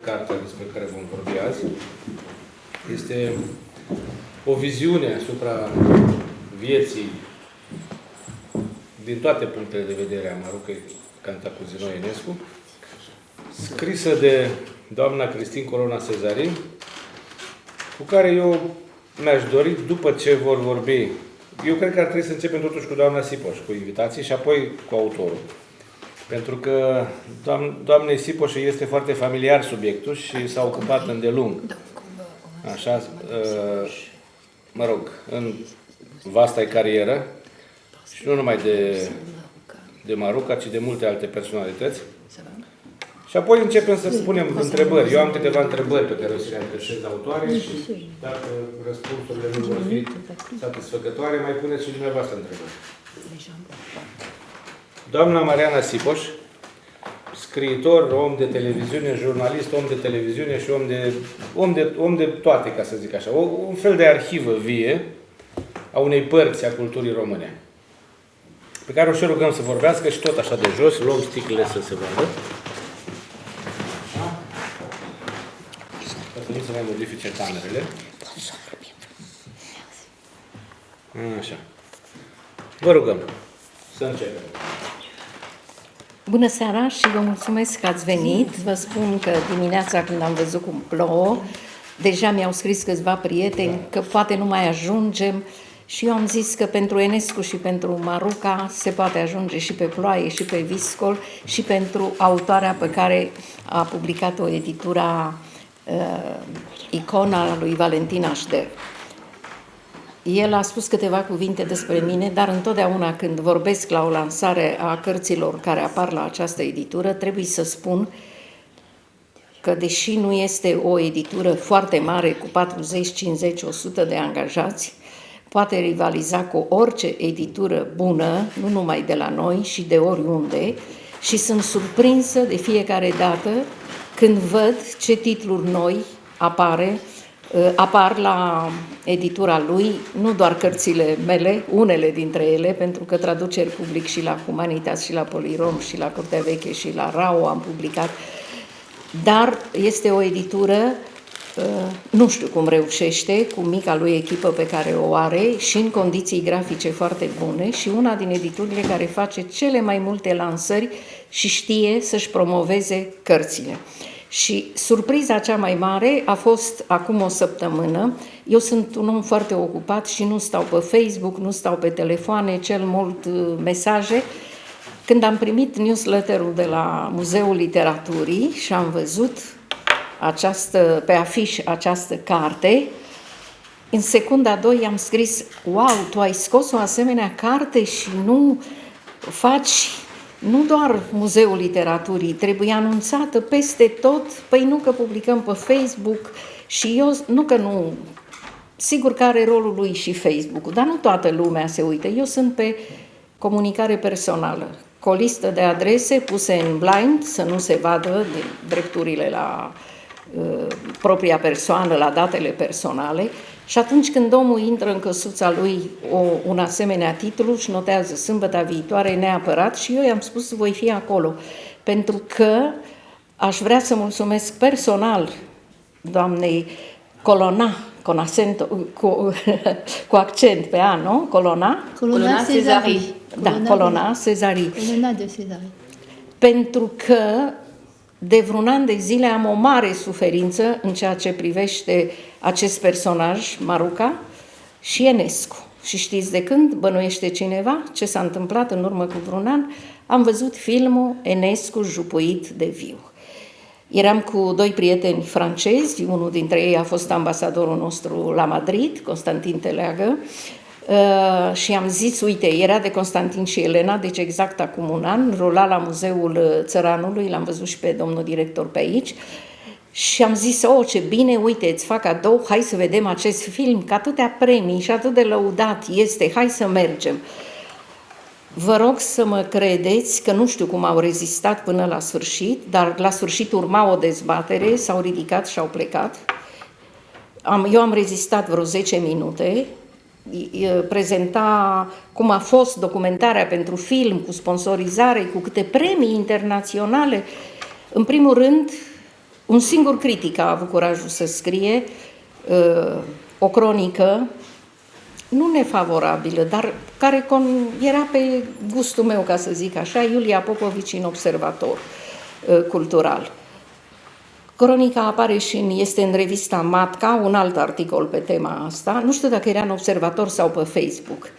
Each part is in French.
Cartea despre care vom vorbi azi este o viziune asupra vieții din toate punctele de vedere a Marucăi Cantacuzino Enescu, scrisă de doamna Cristin Colona Cezarin, cu care eu mi-aș dori, după ce vor vorbi, eu cred că ar trebui să începem totuși cu doamna Sipoș, cu invitații, și apoi cu autorul. Pentru că doamnei Sipoș este foarte familiar subiectul și s-a ocupat îndelung. Așa, mă rog, în vasta carieră, și nu numai de Maruca, ci de multe alte personalități. Și apoi începem să punem întrebări. Eu am câteva întrebări pe care o să le adresez autoare și dacă răspunsurile nu vor fi satisfăcătoare, mai puneți și dumneavoastră întrebări. Doamna Mariana Sipoș, scriitor, om de televiziune, jurnalist, om de televiziune și om de toate, ca să zic așa. Un fel de arhivă vie a unei părți a culturii române, pe care o și rugăm să vorbească și tot așa de jos, luăm sticlele să se vadă. Ca să nu se mai modifice camerele. Așa. Vă rugăm să începem. Bună seara și vă mulțumesc că ați venit. Vă spun că dimineața când am văzut cum plouă, deja mi-au scris câțiva prieteni că poate nu mai ajungem și eu am zis că pentru Enescu și pentru Maruca se poate ajunge și pe ploaie și pe viscol și pentru autoarea pe care a publicat-o editura Icona lui Valentin Așder. El a spus câteva cuvinte despre mine, dar întotdeauna când vorbesc la o lansare a cărților care apar la această editură, trebuie să spun că, deși nu este o editură foarte mare cu 40, 50, 100 de angajați, poate rivaliza cu orice editură bună, nu numai de la noi, și de oriunde, și sunt surprinsă de fiecare dată când văd ce titluri noi apar la editura lui, nu doar cărțile mele, unele dintre ele, pentru că traduceri public și la Humanitas, și la Polirom, și la Curtea Veche, și la RAO am publicat, dar este o editură, nu știu cum reușește, cu mica lui echipă pe care o are și în condiții grafice foarte bune, și una din editurile care face cele mai multe lansări și știe să-și promoveze cărțile. Și surpriza cea mai mare a fost acum o săptămână. Eu sunt un om foarte ocupat și nu stau pe Facebook, nu stau pe telefoane, cel mult mesaje. Când am primit newsletterul de la Muzeul Literaturii și am văzut pe afiș această carte, în secunda 2 am scris: wow, tu ai scos o asemenea carte și nu faci... Nu doar Muzeul Literaturii, trebuie anunțată peste tot. Păi nu că publicăm pe Facebook și eu, sigur că are rolul lui și Facebook-ul, dar nu toată lumea se uită. Eu sunt pe comunicare personală, cu o listă de adrese puse în blind, să nu se vadă de drepturile la propria persoană, la datele personale. Și atunci când omul intră în căsuța lui un asemenea titlu, își notează sâmbătă viitoare neapărat, și eu i-am spus voi fi acolo, pentru că aș vrea să mulțumesc personal doamnei Colona, cu accent pe A, nu? Colona Cezarin. Da, Colona Cezarin. Colona de Cezarin. Pentru că de vreun an de zile am o mare suferință în ceea ce privește acest personaj, Maruca și Enescu. Și știți de când bănuiește cineva ce s-a întâmplat în urmă cu vreun an? Am văzut filmul Enescu jupuit de viu. Eram cu 2 prieteni francezi, unul dintre ei a fost ambasadorul nostru la Madrid, Constantin Teleagă, și am zis, uite, era de Constantin și Elena, deci exact acum un an, rola la Muzeul Țăranului, l-am văzut și pe domnul director pe aici, și am zis, ce bine, uite, îți fac cadou, hai să vedem acest film, că atâtea premii și atât de lăudat este, hai să mergem. Vă rog să mă credeți că nu știu cum au rezistat până la sfârșit, dar la sfârșit urma o dezbatere, s-au ridicat și au plecat. Eu am rezistat vreo 10 minute, prezenta cum a fost documentarea pentru film, cu sponsorizare, cu câte premii internaționale. În primul rând, Un singur critic a avut curajul să scrie o cronică nu nefavorabilă, dar care era pe gustul meu, ca să zic așa, Iulia Popovici în Observator Cultural. Cronica apare și este în revista Matca, un alt articol pe tema asta, nu știu dacă era în Observator sau pe Facebook.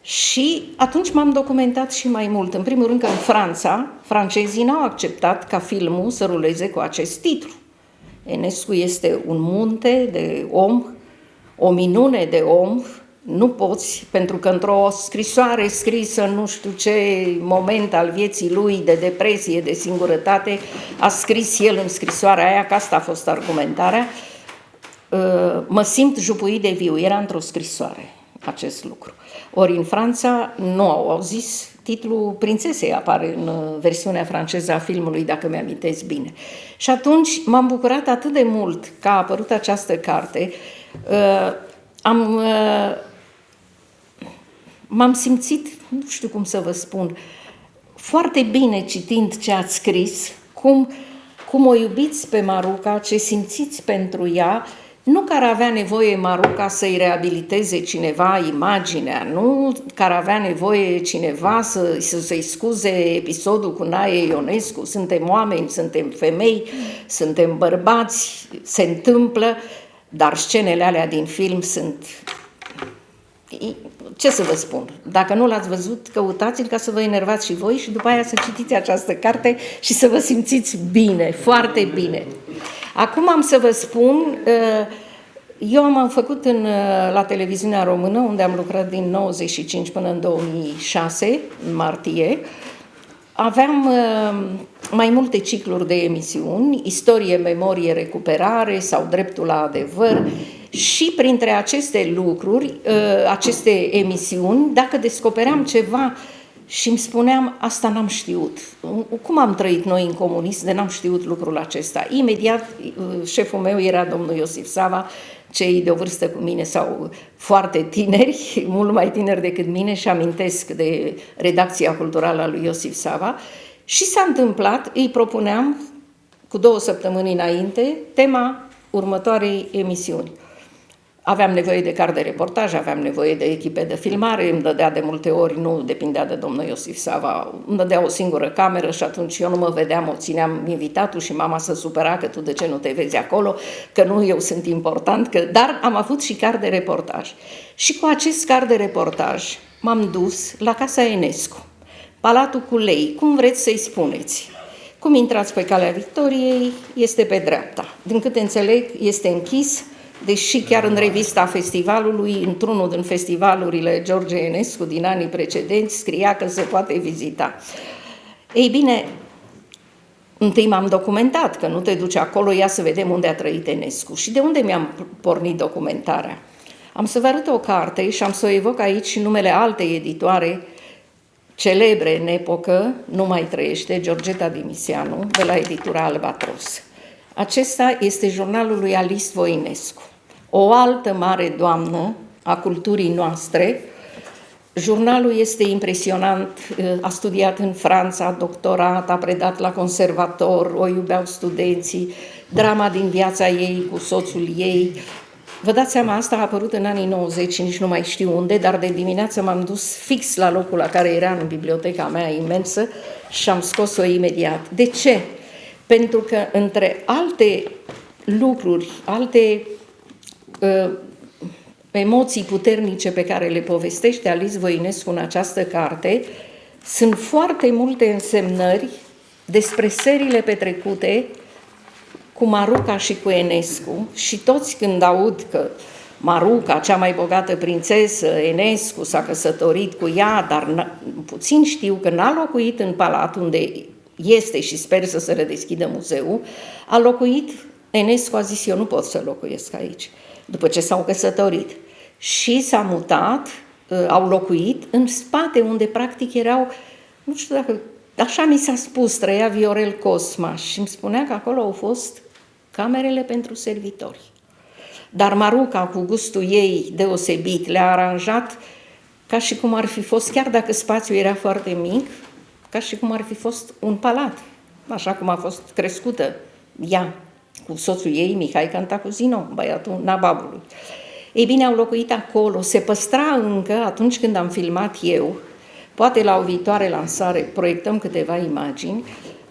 Și atunci m-am documentat și mai mult. În primul rând că în Franța, francezii n-au acceptat ca filmul să ruleze cu acest titlu. Enescu este un munte de om, o minune de om. Nu poți, pentru că într-o scrisoare scrisă nu știu ce moment al vieții lui de depresie, de singurătate, a scris el în scrisoarea aia, că asta a fost argumentarea, mă simt jupuit de viu. Era într-o scrisoare acest lucru. Ori în Franța nu au zis, titlul Prințesei apare în versiunea franceză a filmului, dacă mi-amintesc bine. Și atunci m-am bucurat atât de mult că a apărut această carte, m-am simțit, nu știu cum să vă spun, foarte bine citind ce ați scris, cum o iubiți pe Maruca, ce simțiți pentru ea, nu că ar avea nevoie Maruca să-i reabiliteze cineva imaginea, nu că ar avea nevoie cineva să-i scuze episodul cu Nae Ionescu, suntem oameni, suntem femei, suntem bărbați, se întâmplă, dar scenele alea din film sunt... Ce să vă spun? Dacă nu l-ați văzut, căutați-l ca să vă enervați și voi și după aia să citiți această carte și să vă simțiți bine, foarte bine. Acum am să vă spun, eu am făcut la televiziunea română, unde am lucrat din 95 până în 2006, în martie, aveam mai multe cicluri de emisiuni, istorie, memorie, recuperare sau dreptul la adevăr. Și printre aceste lucruri, aceste emisiuni, dacă descopeream ceva și îmi spuneam, asta n-am știut. Cum am trăit noi în comunism de n-am știut lucrul acesta? Imediat, șeful meu era domnul Iosif Sava, cei de o vârstă cu mine sau foarte tineri, mult mai tineri decât mine, și amintesc de redacția culturală a lui Iosif Sava. Și s-a întâmplat, îi propuneam cu 2 săptămâni înainte tema următoarei emisiuni. Aveam nevoie de card de reportaj, aveam nevoie de echipe de filmare, îmi dădea de multe ori, nu depindea de domnul Iosif Sava, îmi dădea o singură cameră și atunci eu nu mă vedeam, o țineam invitatul și mama se supăra că tu de ce nu te vezi acolo, că nu eu sunt important, dar am avut și card de reportaj. Și cu acest card de reportaj m-am dus la Casa Enescu, Palatul cu lei, cum vreți să-i spuneți. Cum intrați pe Calea Victoriei, este pe dreapta. Din câte înțeleg, este închis, deși chiar în revista festivalului, într-unul din festivalurile George Enescu din anii precedenți, scria că se poate vizita. Ei bine, întâi m-am documentat, că nu te duci acolo, ia să vedem unde a trăit Enescu. Și de unde mi-am pornit documentarea? Am să vă arăt o carte și am să o evoc aici și numele altei editoare celebre în epocă, nu mai trăiește, Georgeta Dimiseanu, de la editura Albatros. Acesta este jurnalul lui Alice Voinescu, o altă mare doamnă a culturii noastre. Jurnalul este impresionant, a studiat în Franța, a doctorat, a predat la conservator, o iubeau studenții, drama din viața ei cu soțul ei. Vă dați seama, asta a apărut în anii 90 și nici nu mai știu unde, dar de dimineață m-am dus fix la locul la care era în biblioteca mea imensă și am scos-o imediat. De ce? Pentru că între alte lucruri, alte emoții puternice pe care le povestește Alice Voinescu în această carte, sunt foarte multe însemnări despre seriile petrecute cu Maruca și cu Enescu și toți când aud că Maruca, cea mai bogată prințesă, Enescu s-a căsătorit cu ea, dar puțin știu că n-a locuit în palat unde este și sper să se redeschidă muzeul, a locuit, Enescu a zis, eu nu pot să locuiesc aici, după ce s-au căsătorit. Și s-a mutat, au locuit în spate, unde practic erau, nu știu dacă, așa mi s-a spus, trăia Viorel Cosma și îmi spunea că acolo au fost camerele pentru servitori. Dar Maruca, cu gustul ei deosebit, le-a aranjat ca și cum ar fi fost, chiar dacă spațiul era foarte mic, ca și cum ar fi fost un palat, așa cum a fost crescută ea, cu soțul ei, Mihai Cantacuzino, băiatul nababului. Ei bine, au locuit acolo, se păstra încă atunci când am filmat eu, poate la o viitoare lansare proiectăm câteva imagini,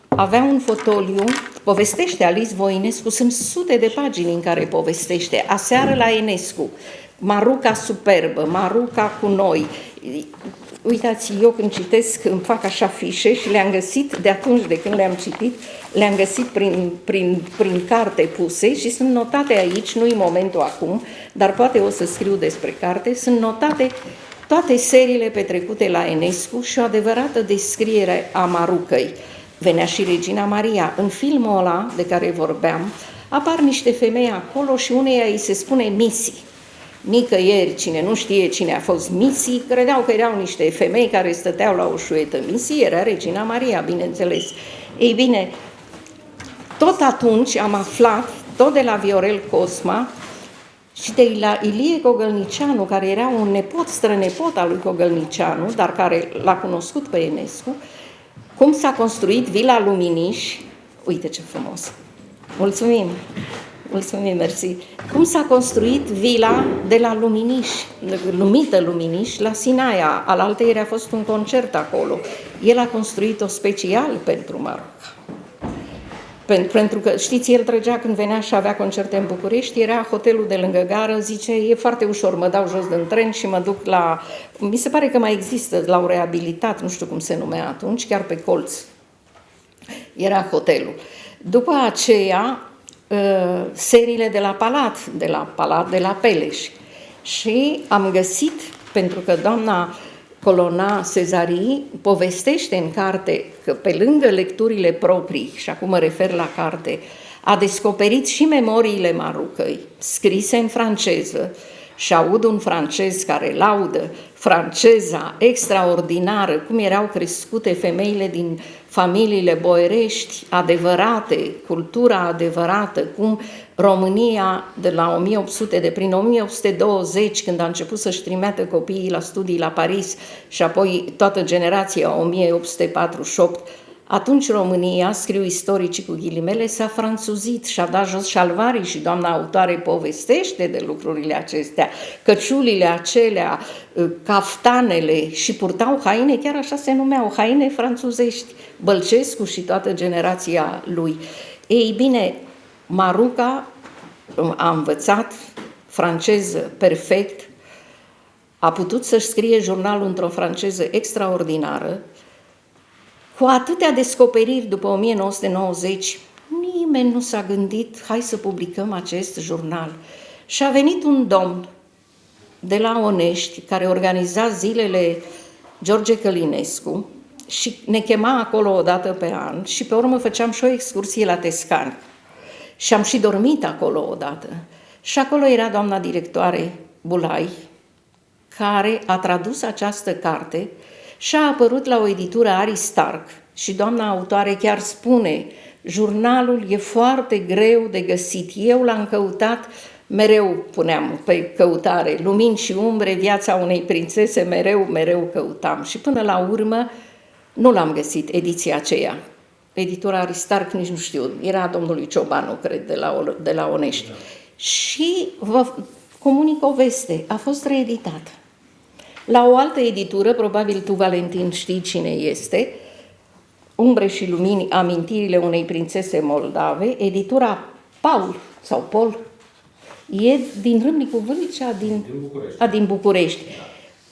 avea un fotoliu, povestește Alice Voinescu, sunt sute de pagini în care povestește, Aseară la Enescu, Maruca superbă, Maruca cu noi. Uitați, eu când citesc îmi fac așa fișe și le-am găsit de atunci, de când le-am citit, le-am găsit prin carte puse și sunt notate aici, nu-i momentul acum, dar poate o să scriu despre carte, sunt notate toate seriile petrecute la Enescu și o adevărată descriere a Marucăi. Venea și Regina Maria. În filmul ăla de care vorbeam, apar niște femei acolo și uneia îi se spune Missy. Nicăieri, cine nu știe cine a fost Missy, credeau că erau niște femei care stăteau la o șuietă. Missy era Regina Maria, bineînțeles. Ei bine, tot atunci am aflat, tot de la Viorel Cosma și de la Ilie Gogălnicianu, care era un nepot, strănepot al lui Gogălnicianu, dar care l-a cunoscut pe Enescu, cum s-a construit Vila Luminiș. Uite ce frumos! Mulțumim! Mulțumim, mersi! Cum s-a construit vila de la Luminiș, numită Luminiș, la Sinaia. Alaltăieri a fost un concert acolo. El a construit-o special pentru Maruca. Pentru că, știți, el trăgea când venea și avea concerte în București, era hotelul de lângă gară, zice, e foarte ușor, mă dau jos din tren și mă duc la... Mi se pare că mai există, la o reabilitat, nu știu cum se numea atunci, chiar pe colț. Era hotelul. După aceea, seriile de la Palat, de la Peleș. Și am găsit, pentru că doamna Colona Cezarii povestește în carte că pe lângă lecturile proprii, și acum mă refer la carte, a descoperit și memoriile Marucăi, scrise în franceză, și aud un francez care laudă franceza extraordinară, cum erau crescute femeile din familiile boierești adevărate, cultura adevărată, cum România de la 1800, de prin 1820, când a început să-și trimită copiii la studii la Paris și apoi toată generația 1848, atunci România, scriu istoricii cu ghilimele, s-a franțuzit și a dat jos șalvarii și doamna autoare povestește de lucrurile acestea, căciulile acelea, caftanele și purtau haine, chiar așa se numeau, haine franțuzești, Bălcescu și toată generația lui. Ei bine, Maruca a învățat franceză perfect, a putut să-și scrie jurnalul într-o franceză extraordinară, cu atâtea descoperiri după 1990, nimeni nu s-a gândit, hai să publicăm acest jurnal. Și a venit un domn de la Onești, care organiza zilele George Călinescu și ne chema acolo o dată pe an și pe urmă făceam și o excursie la Tescani. Și am și dormit acolo odată. Și acolo era doamna directoare Bulai, care a tradus această carte și a apărut la o editură Aristarc și doamna autoare chiar spune, jurnalul e foarte greu de găsit. Eu l-am căutat, mereu puneam pe căutare, lumini și umbre, viața unei prințese, mereu căutam. Și până la urmă nu l-am găsit, ediția aceea. Editura Aristarc, nici nu știu, era domnului Ciobanu, cred, de la Onești. Da. Și vă comunic o veste, a fost reeditată. La o altă editură, probabil tu, Valentin, știi cine este, Umbre și lumini, amintirile unei prințese moldave, editura Paul, e din Râmnicu Vâlcea, din București,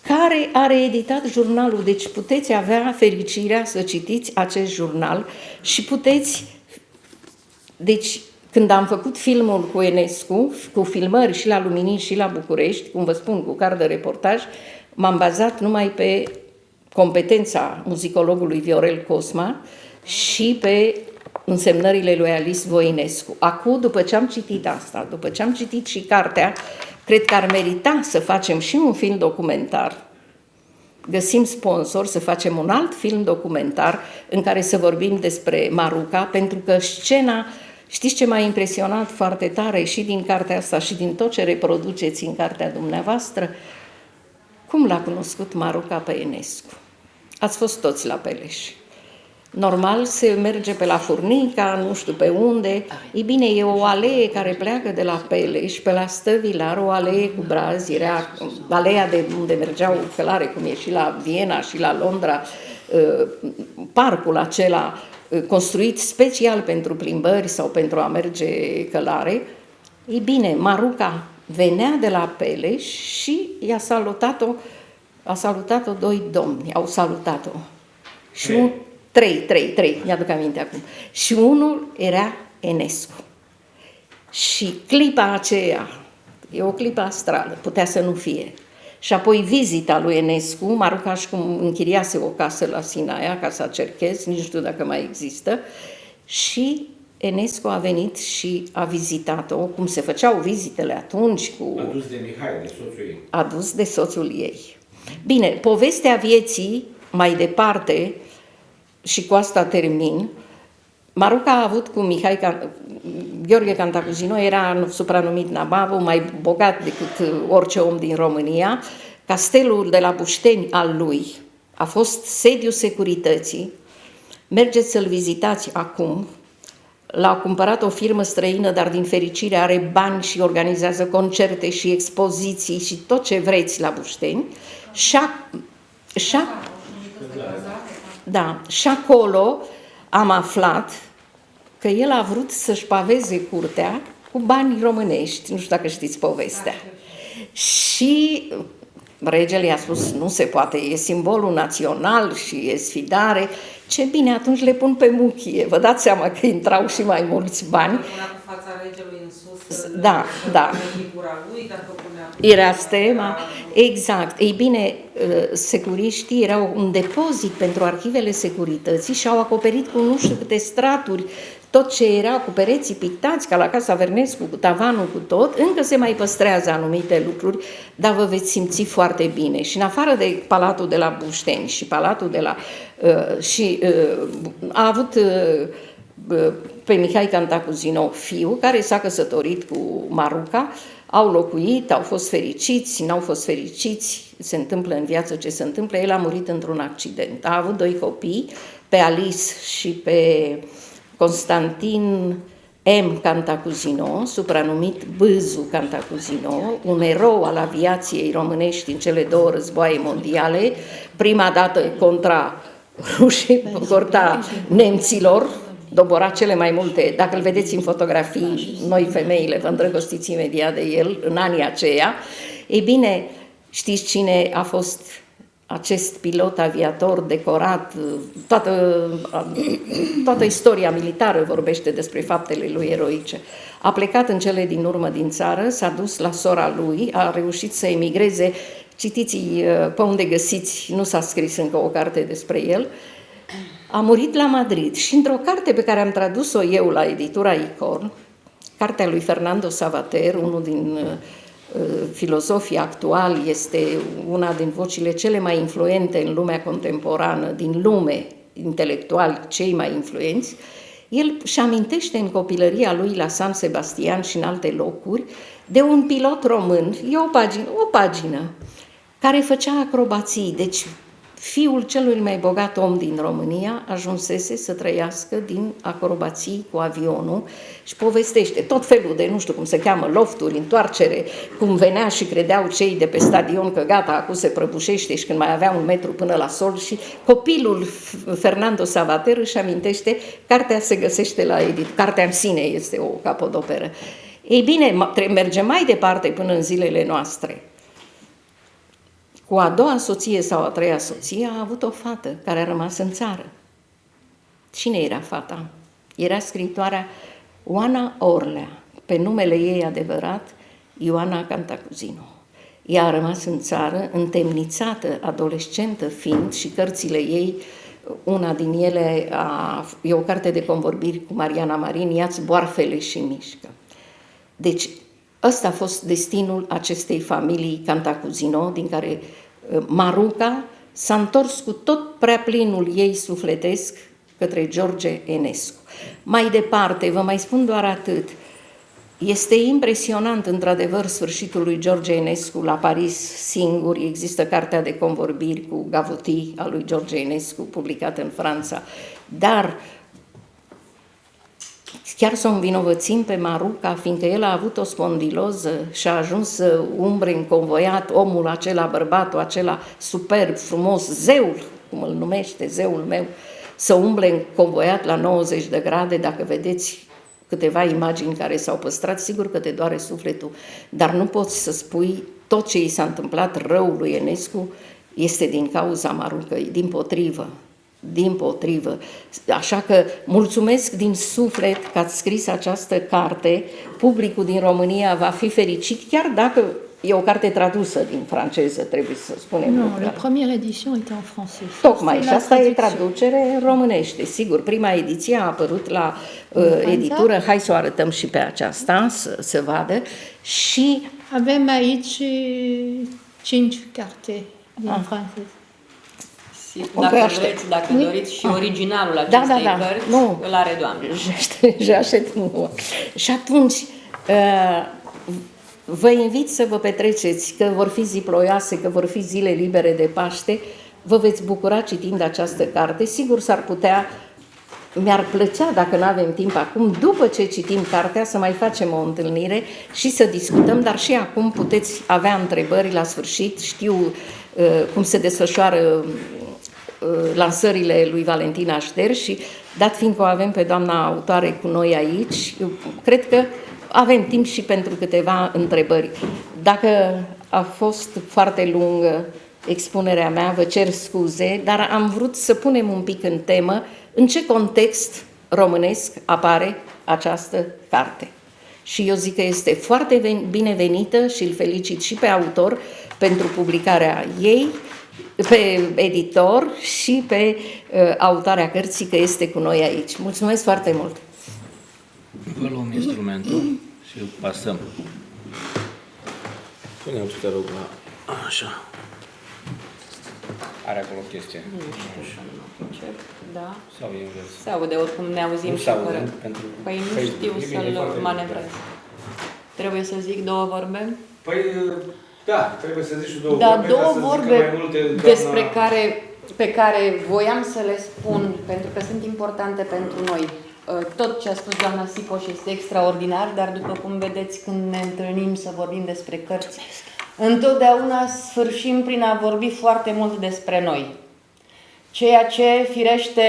care a reeditat jurnalul. Deci puteți avea fericirea să citiți acest jurnal și puteți... Deci, când am făcut filmul cu Enescu, cu filmări și la Luminiș și la București, cum vă spun, cu card de reportaj, m-am bazat numai pe competența muzicologului Viorel Cosma și pe însemnările lui Alice Voinescu. Acum, după ce am citit asta, după ce am citit și cartea, cred că ar merita să facem și un film documentar. Găsim sponsor să facem un alt film documentar în care să vorbim despre Maruca, pentru că scena, știți ce m-a impresionat foarte tare și din cartea asta și din tot ce reproduceți în cartea dumneavoastră? Cum l-a cunoscut Maruca pe Enescu? Ați fost toți la Peleș. Normal se merge pe la Furnica, nu știu pe unde. Ei bine, e o alee care pleacă de la Peleș, pe la Stăvilar, o alee cu brazi, era aleea de unde mergeau călare, cum e și la Viena și la Londra, parcul acela construit special pentru plimbări sau pentru a merge călare. Ei bine, Maruca venea de la Peleș și a salutat-o doi domni, au salutat-o. Și trei, mi-aduc aminte acum. Și unul era Enescu. Și clipa aceea, e o clipă astrală, putea să nu fie. Și apoi vizita lui Enescu, Maruca și cum închiriase o casă la Sinaia, Casa Cerchez, nici nu știu dacă mai există, și Enescu a venit și a vizitat-o, cum se făceau vizitele atunci cu... Adus de Mihai, de soțul ei. Adus de soțul ei. Bine, povestea vieții, mai departe, și cu asta termin, Maruca a avut cu Gheorghe Cantacuzino, era supranumit Nababul, mai bogat decât orice om din România. Castelul de la Bușteni al lui a fost sediul securității. Mergeți să-l vizitați acum. L-a cumpărat o firmă străină, dar din fericire are bani și organizează concerte și expoziții și tot ce vreți la Bușteni. Și acolo am aflat că el a vrut să-și paveze curtea cu bani românești, nu știu dacă știți povestea. Și regele i-a spus, nu se poate, e simbolul național și e sfidare. Ce bine, atunci le pun pe muchie. Vă dați seama că intrau și mai mulți bani. Fața regelui în sus, da. Lui, dacă punea... Era stema, exact. Ei bine, securiștii erau un depozit pentru arhivele securității și au acoperit cu nu știu câte straturi tot ce era cu pereții pictați, ca la Casa Vernescu, cu tavanul, cu tot. Încă se mai păstrează anumite lucruri, dar vă veți simți foarte bine. Și în afară de Palatul de la Bușteni și Palatul de la... a avut... pe Mihai Cantacuzino, fiu, care s-a căsătorit cu Maruca, au locuit, au fost fericiți, n-au fost fericiți, se întâmplă în viață ce se întâmplă, el a murit într-un accident. A avut doi copii, pe Alice și pe Constantin M. Cantacuzino, supranumit Bâzu Cantacuzino, un erou al aviației românești în cele două războaie mondiale, prima dată contra rușii, contra nemților, dobora cele mai multe, dacă îl vedeți în fotografii, noi femeile vă îndrăgostiți imediat de el în anii aceia. Ei bine, știți cine a fost acest pilot aviator decorat? Toată istoria militară vorbește despre faptele lui eroice. A plecat în cele din urmă din țară, s-a dus la sora lui, a reușit să emigreze. Citiți pe unde găsiți, nu s-a scris încă o carte despre el. A murit la Madrid și într-o carte pe care am tradus-o eu la editura Icon, cartea lui Fernando Savater, unul din filozofii actuali, este una din vocile cele mai influente în lumea contemporană, din lume, intelectuali cei mai influenți. El își amintește în copilăria lui la San Sebastian și în alte locuri de un pilot român, e o pagină, care făcea acrobații. Deci fiul celui mai bogat om din România ajunsese să trăiască din acrobații cu avionul și povestește tot felul de, nu știu cum se cheamă, lofturi, întoarcere, cum venea și credeau cei de pe stadion că gata, acum se prăbușește și când mai avea 1 metru până la sol. Și copilul Fernando Savater își amintește, cartea se găsește la edit, cartea în sine este o capodoperă. Ei bine, mergem mai departe până în zilele noastre. Cu a doua soție sau a treia soție a avut o fată care a rămas în țară. Cine era fata? Era scriitoarea Oana Orlea, pe numele ei adevărat, Ioana Cantacuzino. Ea a rămas în țară, întemnițată, adolescentă fiind, și cărțile ei, una din ele e o carte de convorbiri cu Mariana Marin, Ia-ți boarfele și mișcă. Deci, ăsta a fost destinul acestei familii Cantacuzino, din care Maruca s-a întors cu tot prea plinul ei sufletesc către George Enescu. Mai departe, vă mai spun doar atât, este impresionant, într-adevăr, sfârșitul lui George Enescu la Paris singur. Există cartea de convorbiri cu Gavutii a lui George Enescu, publicată în Franța, dar chiar să o învinovățim pe Maruca, fiindcă el a avut o spondiloză și a ajuns să umbre înconvoiat omul acela, bărbatul acela superb, frumos, zeul, cum îl numește, zeul meu, să umble înconvoiat la 90 de grade, dacă vedeți câteva imagini care s-au păstrat, sigur că te doare sufletul, dar nu poți să spui tot ce i s-a întâmplat rău lui Enescu este din cauza Marucăi, din potrivă. Așa că mulțumesc din suflet că ați scris această carte, publicul din România va fi fericit, chiar dacă e o carte tradusă din franceză, trebuie să spunem. Non, la première édition était en français. Tocmai, C'est și la asta e traduction. traducere românește, sigur. Prima ediție a apărut la editură, hai să o arătăm și pe aceasta, să se vadă, și Avem aici 5 carte din franceză. Dacă Vreți, dacă doriți și originalul Da, acestei da, da. cărți, Nu. îl are doamna. J'achète moi. Și atunci, vă invit să vă petreceți, că vor fi zi ploioase, că vor fi zile libere de Paște, vă veți bucura citind această carte. Sigur, s-ar putea, mi-ar plăcea, dacă nu avem timp acum, după ce citim cartea, să mai facem o întâlnire și să discutăm, dar și acum puteți avea întrebări la sfârșit. Știu cum se desfășoară lansările lui Valentina Așter și, dat fiindcă o avem pe doamna autoare cu noi aici, cred că avem timp și pentru câteva întrebări. Dacă a fost foarte lungă expunerea mea, vă cer scuze, dar am vrut să punem un pic în temă în ce context românesc apare această carte. Și eu zic că este foarte binevenită și îl felicit și pe autor pentru publicarea ei, pe editor și pe autoarea cărții că este cu noi aici. Mulțumesc foarte mult! Vă luăm instrumentul și îl pasăm. Pune-o, te rog, la... Așa. Are acolo chestie. Da. Sau e invers? Se aude, oricum ne auzim Nu și se aude, corect. pentru Păi nu Facebook. știu E bine, e foarte să-l bine. manevrez. Trebuie să zic două vorbe? Păi, da, trebuie să zici și două Da, vorbe, ca două să zică vorbe mai multe, despre pe care voiam să le spun, pentru că sunt importante pentru noi. Tot ce a spus doamna Sipoș este extraordinar, dar după cum vedeți, când ne întâlnim să vorbim despre cărți, întotdeauna sfârșim prin a vorbi foarte mult despre noi. Ceea ce, firește,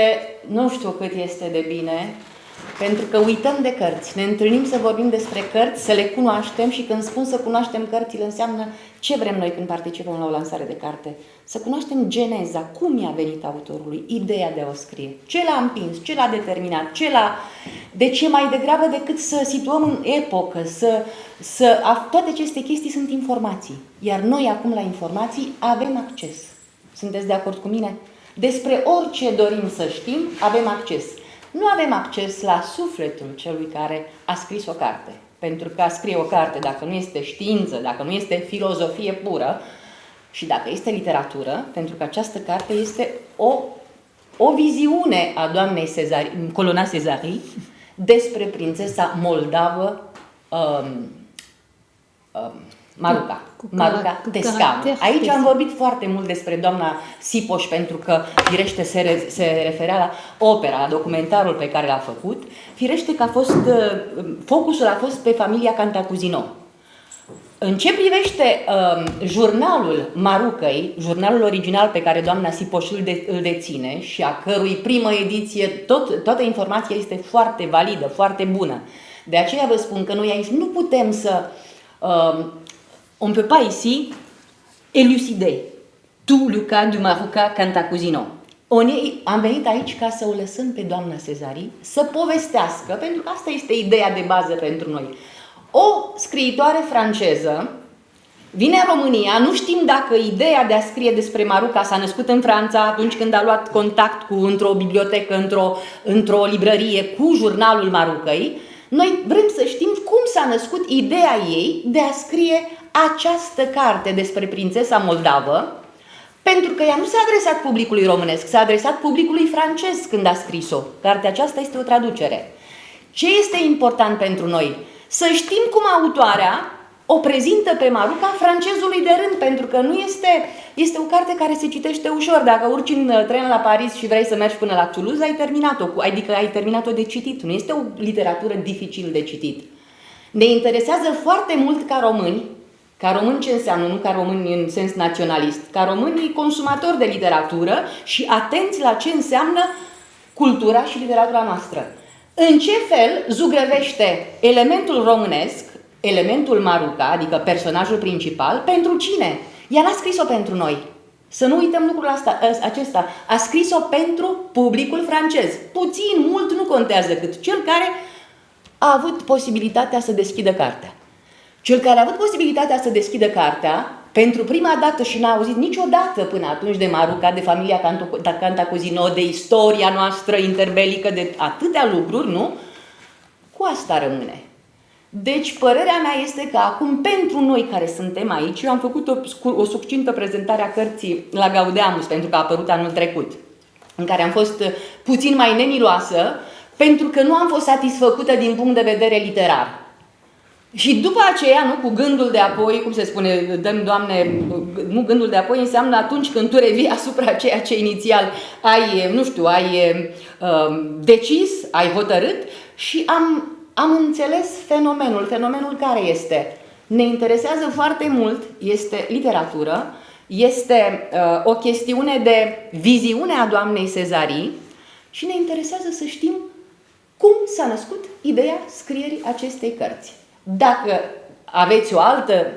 nu știu cât este de bine, pentru că uităm de cărți. Ne întâlnim să vorbim despre cărți, să le cunoaștem și când spun să cunoaștem cărțile, înseamnă ce vrem noi când participăm la o lansare de carte. Să cunoaștem geneza, cum i-a venit autorului, ideea de a o scrie, ce l-a împins, ce l-a determinat, de ce mai degrabă decât să situăm în epocă, toate aceste chestii sunt informații. Iar noi acum la informații avem acces. Sunteți de acord cu mine? Despre orice dorim să știm, avem acces. Nu avem acces la sufletul celui care a scris o carte. Pentru că a scrie o carte, dacă nu este știință, dacă nu este filozofie pură și dacă este literatură, pentru că această carte este o viziune a doamnei Colonna Cezarii despre prințesa moldavă Maruca. Maruca Tescam. Aici am vorbit foarte mult despre doamna Sipoș pentru că, firește, se referea la opera, la documentarul pe care l-a făcut. Firește că focusul a fost pe familia Cantacuzino. În ce privește jurnalul Marucăi, jurnalul original pe care doamna Sipoș îl deține și a cărui primă ediție, toată informația este foarte validă, foarte bună. De aceea vă spun că noi aici nu putem să... on ne peut pas ici élucider tout le cas du Maruca Cantacuzino. Am venit aici ca să o lăsăm pe doamna Cezarii să povestească, pentru că asta este ideea de bază pentru noi. O scriitoare franceză vine în România, nu știm dacă ideea de a scrie despre Maruca s-a născut în Franța atunci când a luat contact într-o bibliotecă, într-o librărie cu jurnalul Marucăi. Noi vrem să știm cum s-a născut ideea ei de a scrie această carte despre prințesa moldavă, pentru că ea nu s-a adresat publicului românesc, s-a adresat publicului francez când a scris-o. Cartea aceasta este o traducere. Ce este important pentru noi? Să știm cum autoarea o prezintă pe Maruca francezului de rând, pentru că nu este o carte care se citește ușor. Dacă urci în tren la Paris și vrei să mergi până la Toulouse, ai terminat-o, adică ai terminat-o de citit. Nu este o literatură dificil de citit. Ne interesează foarte mult ca români ce înseamnă, nu ca români în sens naționalist, ca români consumatori de literatură și atenți la ce înseamnă cultura și literatura noastră. În ce fel zugrăvește elementul românesc, elementul Maruca, adică personajul principal, pentru cine? Ea n-a scris-o pentru noi. Să nu uităm lucrul acesta. A scris-o pentru publicul francez. Puțin, mult, nu contează cât. Cel care a avut posibilitatea să deschidă cartea. Cel care a avut posibilitatea să deschidă cartea, pentru prima dată și n-a auzit niciodată până atunci de Maruca, de familia Cantacuzino, de istoria noastră interbelică, de atâtea lucruri, nu? Cu asta rămâne. Deci, părerea mea este că acum, pentru noi care suntem aici, eu am făcut o succintă prezentare a cărții la Gaudeamus, pentru că a apărut anul trecut, în care am fost puțin mai nemiloasă, pentru că nu am fost satisfăcută din punct de vedere literar. Și după aceea, nu, cu gândul de apoi, cum se spune, dăm, Doamne, nu, gândul de apoi înseamnă atunci când tu revii asupra ceea ce inițial ai decis, ai hotărât și am înțeles fenomenul care este. Ne interesează foarte mult, este literatură, este o chestiune de viziune a doamnei Cezării și ne interesează să știm cum s-a născut ideea scrierii acestei cărți. Dacă aveți o altă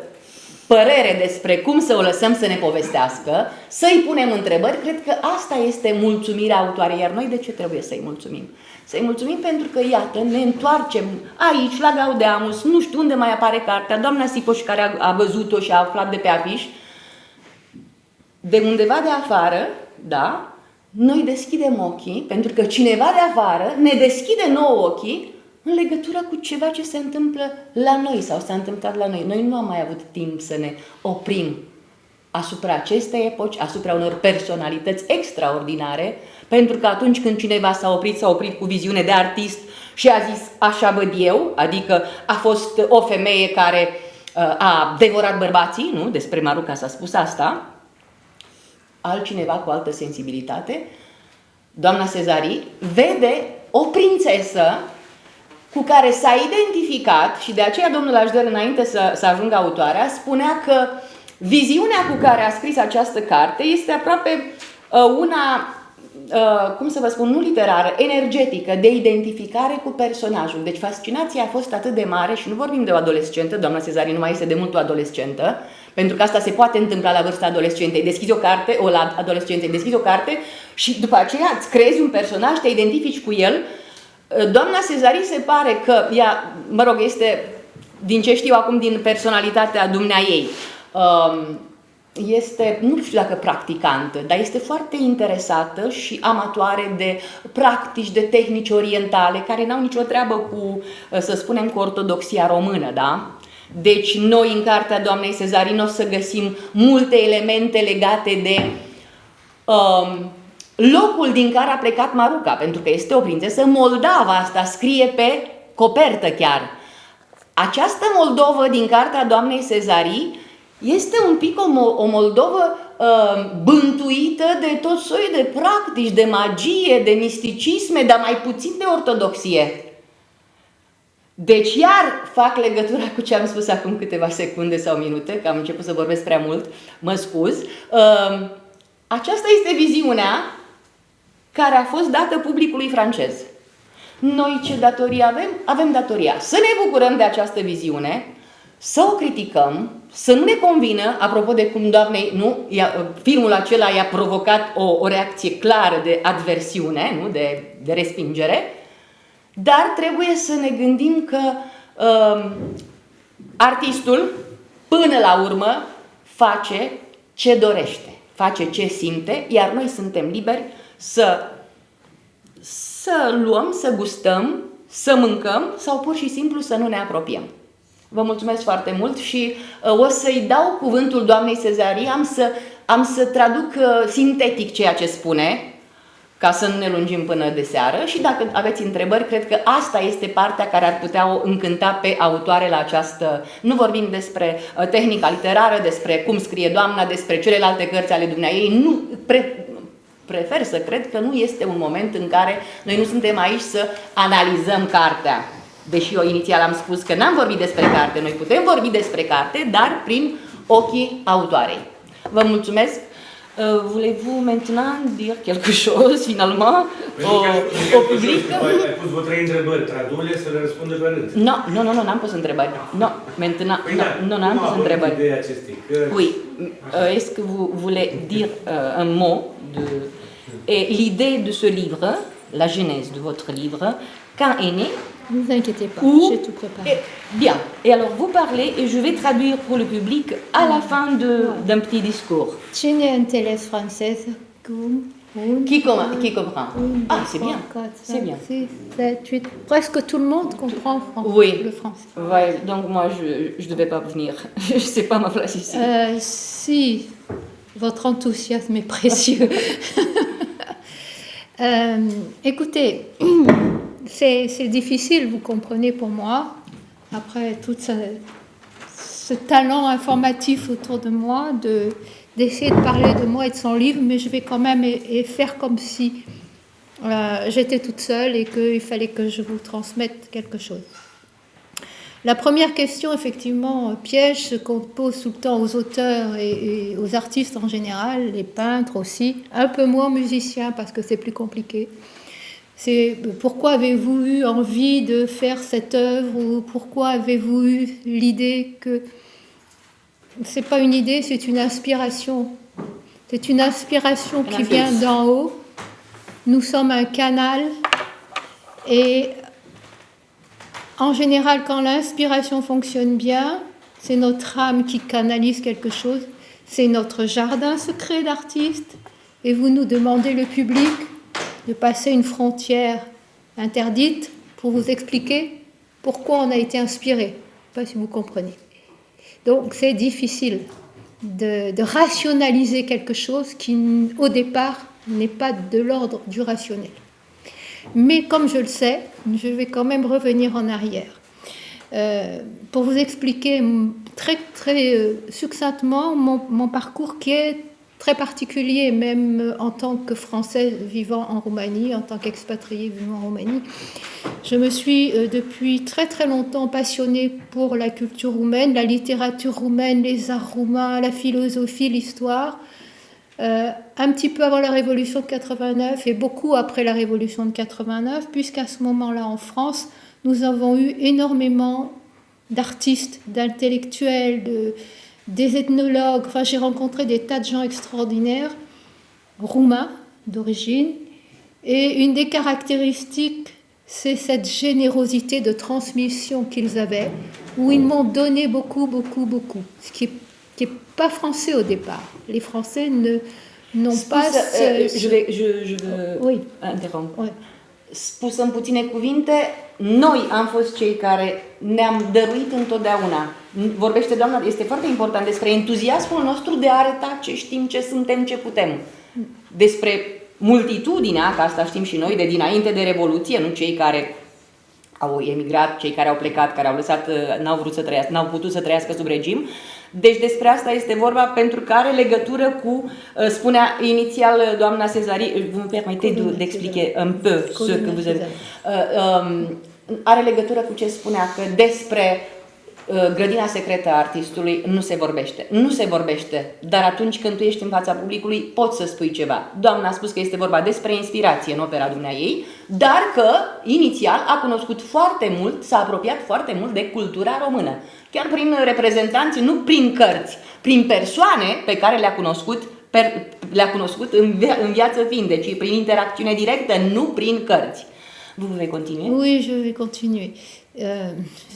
părere despre cum să o lăsăm să ne povestească, să-i punem întrebări, cred că asta este mulțumirea autoarei. Iar noi de ce trebuie să-i mulțumim? Să-i mulțumim pentru că, iată, ne întoarcem aici, la Gaudeamus, nu știu unde mai apare cartea, doamna Sipoș care a văzut-o și a aflat de pe afiș, de undeva de afară, da, noi deschidem ochii, pentru că cineva de afară ne deschide nouă ochii în legătură cu ceva ce se întâmplă la noi sau s-a întâmplat la noi. Noi nu am mai avut timp să ne oprim asupra acestei epoci, asupra unor personalități extraordinare, pentru că atunci când cineva s-a oprit cu viziune de artist și a zis așa văd eu, adică a fost o femeie care a devorat bărbații, nu? Despre Maruca s-a spus asta, altcineva cu altă sensibilitate, doamna Cezării, vede o prințesă cu care s-a identificat și de aceea domnul Așder, înainte să ajungă autoarea, spunea că viziunea cu care a scris această carte este aproape una, cum să vă spun, nu literară, energetică, de identificare cu personajul. Deci fascinația a fost atât de mare și nu vorbim de o adolescentă, doamna Cezării nu mai este de mult o adolescentă, pentru că asta se poate întâmpla la vârsta adolescentei. Deschizi o carte, la adolescenței, deschizi o carte și după aceea îți creezi un personaj, te identifici cu el. Doamna Cezării se pare că ea, mă rog, este, din ce știu acum, din personalitatea dumneaei, este, nu știu dacă practicantă, dar este foarte interesată și amatoare de practici, de tehnici orientale, care n-au nicio treabă cu, să spunem, cu ortodoxia română, da? Deci noi în cartea doamnei Cezării nu o să găsim multe elemente legate de locul din care a plecat Maruca, pentru că este o prințesă moldava, asta scrie pe copertă chiar. Această Moldovă din cartea doamnei Cezării este un pic o Moldovă bântuită de tot soiul de practici, de magie, de misticisme, dar mai puțin de ortodoxie. Deci iar fac legătura cu ce am spus acum câteva secunde sau minute, că am început să vorbesc prea mult, mă scuz. Aceasta este viziunea care a fost dată publicului francez. Noi ce datorie avem? Avem datoria să ne bucurăm de această viziune, să o criticăm, să nu ne convină, apropo de cum doamnei, nu, filmul acela i-a provocat o reacție clară de adversiune, nu, de respingere, dar trebuie să ne gândim că artistul, până la urmă, face ce dorește, face ce simte, iar noi suntem liberi să luăm, să gustăm, să mâncăm sau pur și simplu să nu ne apropiem. Vă mulțumesc foarte mult și o să-i dau cuvântul doamnei Cezării, am să traduc sintetic ceea ce spune, ca să nu ne lungim până de seară și dacă aveți întrebări, cred că asta este partea care ar putea o încânta pe autoare la această... Nu vorbim despre tehnica literară, despre cum scrie doamna, despre celelalte cărți ale dumneaei, nu... Prefer să cred că nu este un moment în care noi nu suntem aici să analizăm cartea. Deși eu inițial am spus că n-am vorbit despre carte, noi putem vorbi despre carte, dar prin ochii autoarei. Vă mulțumesc! Voulez-vous maintenant dire quelque chose, finalement, au public? Ai pus vreo 3 întrebări, tradu-le să le răspundă pe rând. Nu, n-am pus întrebări. Maintenant, n-am pus întrebări. Oui, est-ce que vous voulez dire un mot de... Et l'idée de ce livre, la genèse de votre livre, quand est née? Ne vous inquiétez pas, j'ai tout préparé. Bien. Et alors, vous parlez, et je vais traduire pour le public à la fin d'un petit discours. Cine înțeles franceză? Qui comprend? Ah, c'est bien. C'est bien. 6, 7, 8. Presque tout le monde comprend le français. Oui, donc moi, je ne devais pas venir. Je ne sais pas ma place ici. Si, votre enthousiasme est précieux. Écoutez, c'est difficile, vous comprenez, pour moi, après tout ce talent informatif autour de moi, d'essayer de parler de moi et de son livre, mais je vais quand même faire comme si j'étais toute seule et qu'il fallait que je vous transmette quelque chose. La première question, effectivement, piège qu'on pose tout le temps aux auteurs et aux artistes en général, les peintres aussi, un peu moins aux musiciens parce que c'est plus compliqué. C'est pourquoi avez-vous eu envie de faire cette œuvre ou pourquoi avez-vous eu l'idée que... C'est pas une idée, c'est une inspiration. C'est une inspiration qui vient d'en haut. Nous sommes un canal et en général, quand l'inspiration fonctionne bien, c'est notre âme qui canalise quelque chose. C'est notre jardin secret d'artiste et vous nous demandez, le public, de passer une frontière interdite pour vous expliquer pourquoi on a été inspiré. Je ne sais pas si vous comprenez. Donc c'est difficile de rationaliser quelque chose qui, au départ, n'est pas de l'ordre du rationnel. Mais comme je le sais, je vais quand même revenir en arrière. Pour vous expliquer très, très succinctement mon parcours qui est très particulier, même en tant que Française vivant en Roumanie, en tant qu'expatriée vivant en Roumanie. Je me suis depuis très très longtemps passionnée pour la culture roumaine, la littérature roumaine, les arts roumains, la philosophie, l'histoire. Un petit peu avant la Révolution de 89 et beaucoup après la Révolution de 89, puisqu'à ce moment-là en France, nous avons eu énormément d'artistes, d'intellectuels, des ethnologues. Enfin, j'ai rencontré des tas de gens extraordinaires, roumains d'origine. Et une des caractéristiques, c'est cette générosité de transmission qu'ils avaient, où ils m'ont donné beaucoup, beaucoup, beaucoup. Ce qui n'est pas français au départ. Les Français n'ont pas... Je veux interrompre. Oui. Spus în puține cuvinte, noi am fost cei care ne-am dăruit întotdeauna. Vorbește doamna, este foarte important, despre entuziasmul nostru de a arăta ce știm, ce suntem, ce putem. Despre multitudinea, că asta știm și noi, de dinainte de Revoluție, nu cei care au emigrat, cei care au plecat, care au lăsat, n-au putut să trăiască sub regim. Deci despre asta este vorba, pentru că are legătură cu, spunea inițial doamna Cezari, vous me permettez d'expliquer un peu ce que vous avez... Are legătură cu ce spunea, că despre grădina secretă a artistului nu se vorbește. Nu se vorbește, dar atunci când tu ești în fața publicului poți să spui ceva. Doamna a spus că este vorba despre inspirație în opera dumneaei, dar că inițial a cunoscut foarte mult, s-a apropiat foarte mult de cultura română. Chiar prin reprezentanți, nu prin cărți, prin persoane pe care le-a cunoscut în viață fiind, ci prin interacțiune directă, nu prin cărți. Vous pouvez continuer? Oui, je vais continuer.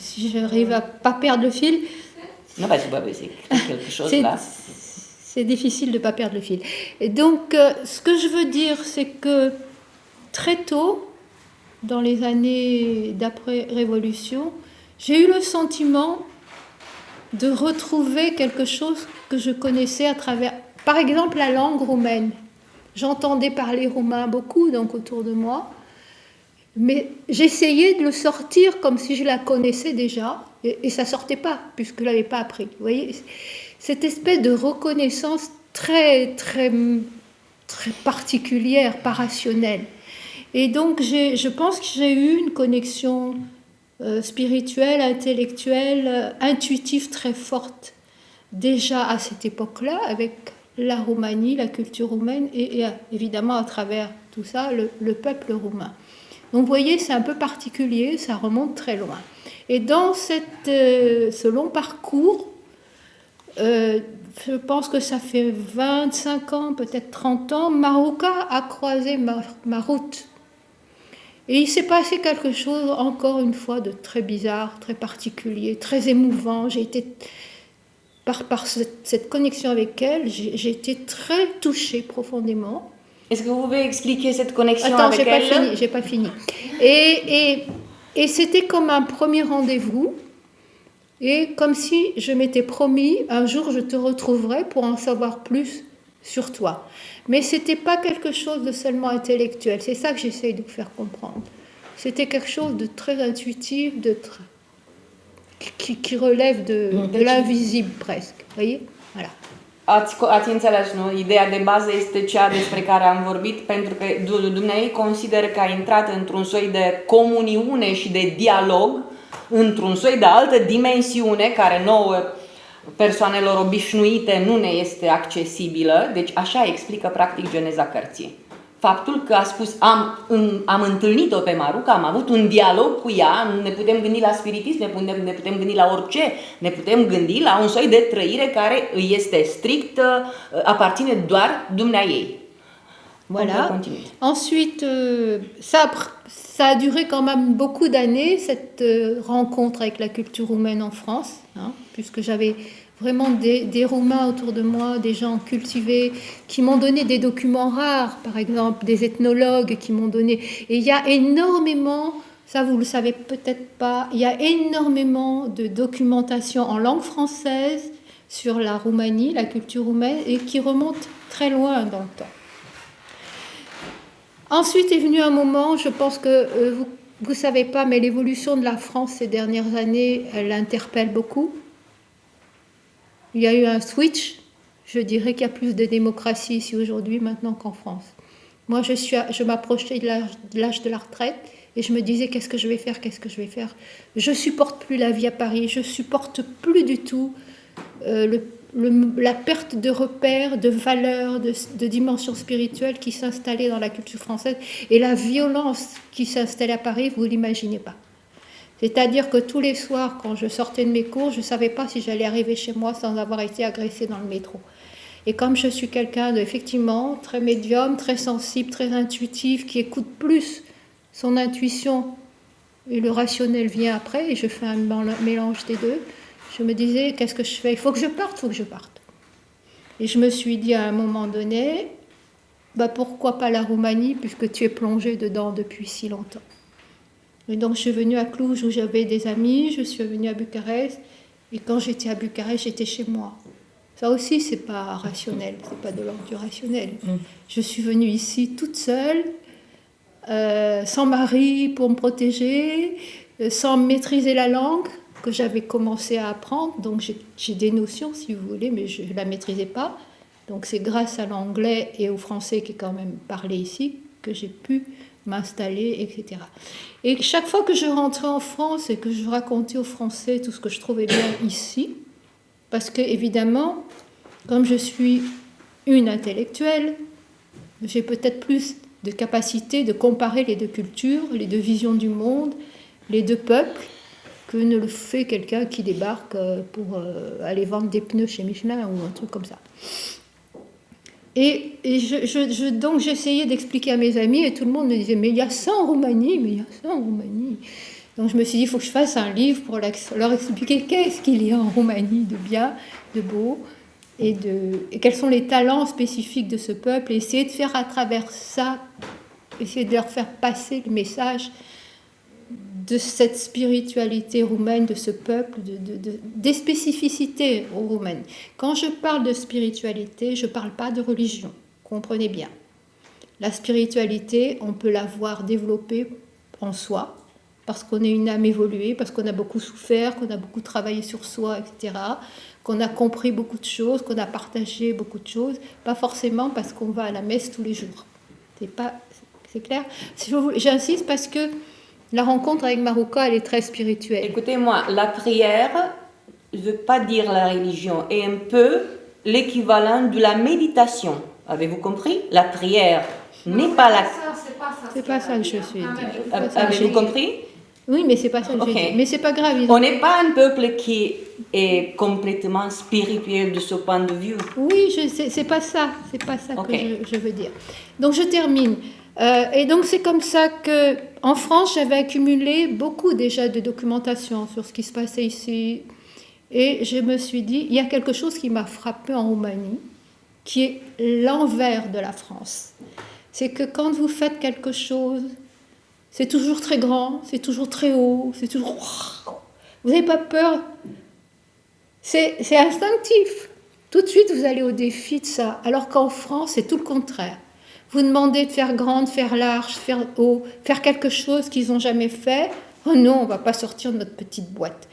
Si j'arrive à pas perdre le fil. Non, bah, c'est quelque chose là. C'est difficile de ne pas perdre le fil. Et donc, ce que je veux dire, c'est que très tôt, dans les années d'après-révolution, j'ai eu le sentiment de retrouver quelque chose que je connaissais à travers, par exemple, la langue roumaine. j'entendais parler roumain beaucoup donc autour de moi, mais j'essayais de le sortir comme si je la connaissais déjà, et ça sortait pas puisque je l'avais pas appris. Vous voyez, cette espèce de reconnaissance très très très particulière, pas rationnelle. Et donc je pense que j'ai eu une connexion spirituelle, intellectuelle, intuitive très forte déjà à cette époque-là avec la Roumanie, la culture roumaine et évidemment à travers tout ça le peuple roumain. Donc vous voyez, c'est un peu particulier, ça remonte très loin. Et dans ce long parcours, je pense que ça fait 25 ans, peut-être 30 ans, Marouka a croisé ma route. Et il s'est passé quelque chose, encore une fois, de très bizarre, très particulier, très émouvant. J'ai été, par cette connexion avec elle, j'ai été très touchée profondément. Est-ce que vous pouvez expliquer cette connexion avec elle? Attends, j'ai pas fini. Et c'était comme un premier rendez-vous. Et comme si je m'étais promis, un jour je te retrouverai pour en savoir plus sur toi. Mais ce n'était pas quelque chose de seulement intellectuel. C'est ça que j'essaye de vous faire comprendre. C'était quelque chose de très intuitif, qui relève de l'invisible presque. Vous voyez? Voilà. Ați înțeles, nu? Ideea de bază este cea despre care am vorbit, pentru că dumneavoastră consideră că a intrat într-un soi de comuniune și de dialog, într-un soi de altă dimensiune care nouă persoanelor obișnuite nu ne este accesibilă. Deci așa explică practic geneza cărții. Faptul că a spus am întâlnit-o pe Marouka, am avut un dialog cu ea, ne putem gândi la spiritism, ne putem gândi la orice, ne putem gândi la un soi de trăire care îi este strict, aparține doar dumneaei. Voilà. Ensuite, ça a duré quand même beaucoup d'années, cette rencontre avec la culture roumaine en France, hein, puisque j'avais vraiment des Roumains autour de moi, des gens cultivés, qui m'ont donné des documents rares, par exemple, des ethnologues qui m'ont donné. Et il y a énormément, ça vous le savez peut-être pas, il y a énormément de documentation en langue française sur la Roumanie, la culture roumaine, et qui remonte très loin dans le temps. Ensuite est venu un moment, je pense que vous ne savez pas, mais l'évolution de la France ces dernières années, elle interpelle beaucoup. Il y a eu un switch, je dirais qu'il y a plus de démocratie ici aujourd'hui maintenant qu'en France. Moi, je m'approchais de l'âge de la retraite et je me disais qu'est-ce que je vais faire. Je supporte plus la vie à Paris, je supporte plus du tout la perte de repères, de valeurs, de dimension spirituelle qui s'installait dans la culture française et la violence qui s'installait à Paris, vous ne l'imaginez pas. C'est-à-dire que tous les soirs, quand je sortais de mes cours, je ne savais pas si j'allais arriver chez moi sans avoir été agressée dans le métro. Et comme je suis quelqu'un d'effectivement très médium, très sensible, très intuitif, qui écoute plus son intuition et le rationnel vient après, et je fais un mélange des deux, je me disais, qu'est-ce que je fais? Il faut que je parte. Et je me suis dit à un moment donné, pourquoi pas la Roumanie, puisque tu es plongé dedans depuis si longtemps. Et donc je suis venue à Cluj où j'avais des amis, je suis venue à Bucarest, et quand j'étais à Bucarest, j'étais chez moi. Ça aussi, c'est pas rationnel, c'est pas de l'ordre du rationnel. Je suis venue ici toute seule, sans mari pour me protéger, sans maîtriser la langue que j'avais commencé à apprendre. Donc j'ai des notions, si vous voulez, mais je ne la maîtrisais pas. Donc c'est grâce à l'anglais et au français qui est quand même parlé ici que j'ai pu m'installer, etc. Et chaque fois que je rentrais en France et que je racontais aux Français tout ce que je trouvais bien ici, parce que évidemment, comme je suis une intellectuelle, j'ai peut-être plus de capacité de comparer les deux cultures, les deux visions du monde, les deux peuples, que ne le fait quelqu'un qui débarque pour aller vendre des pneus chez Michelin ou un truc comme ça. Et donc j'essayais d'expliquer à mes amis et tout le monde me disait mais il y a ça en Roumanie, Donc je me suis dit il faut que je fasse un livre pour leur expliquer qu'est-ce qu'il y a en Roumanie de bien, de beau et quels sont les talents spécifiques de ce peuple et essayer de faire à travers ça, essayer de leur faire passer le message de cette spiritualité roumaine, de ce peuple, des spécificités roumaines. Quand je parle de spiritualité, je ne parle pas de religion, comprenez bien. La spiritualité, on peut l'avoir développée en soi, parce qu'on est une âme évoluée, parce qu'on a beaucoup souffert, qu'on a beaucoup travaillé sur soi, etc., qu'on a compris beaucoup de choses, qu'on a partagé beaucoup de choses, pas forcément parce qu'on va à la messe tous les jours. C'est clair? J'insiste parce que la rencontre avec Marouka, elle est très spirituelle. Écoutez-moi, la prière ne veut pas dire la religion, est un peu l'équivalent de la méditation. Avez-vous compris? La prière n'est pas la... C'est pas ça que je suis. Avez-vous compris? Oui, mais c'est pas ça que j'ai dit. Mais c'est pas grave. On n'est pas un peuple qui est complètement spirituel de ce point de vue. Oui, c'est pas ça. C'est pas ça que je veux dire. Donc je termine. Et donc c'est comme ça que, en France, j'avais accumulé beaucoup déjà de documentation sur ce qui se passait ici. Et je me suis dit, il y a quelque chose qui m'a frappé en Roumanie, qui est l'envers de la France. C'est que quand vous faites quelque chose, c'est toujours très grand, c'est toujours très haut, c'est toujours... Vous n'avez pas peur. C'est instinctif. Tout de suite, vous allez au défi de ça. Alors qu'en France, c'est tout le contraire. Vous demandez de faire grand, de faire large, de faire haut, faire quelque chose qu'ils n'ont jamais fait. Oh non, on ne va pas sortir de notre petite boîte.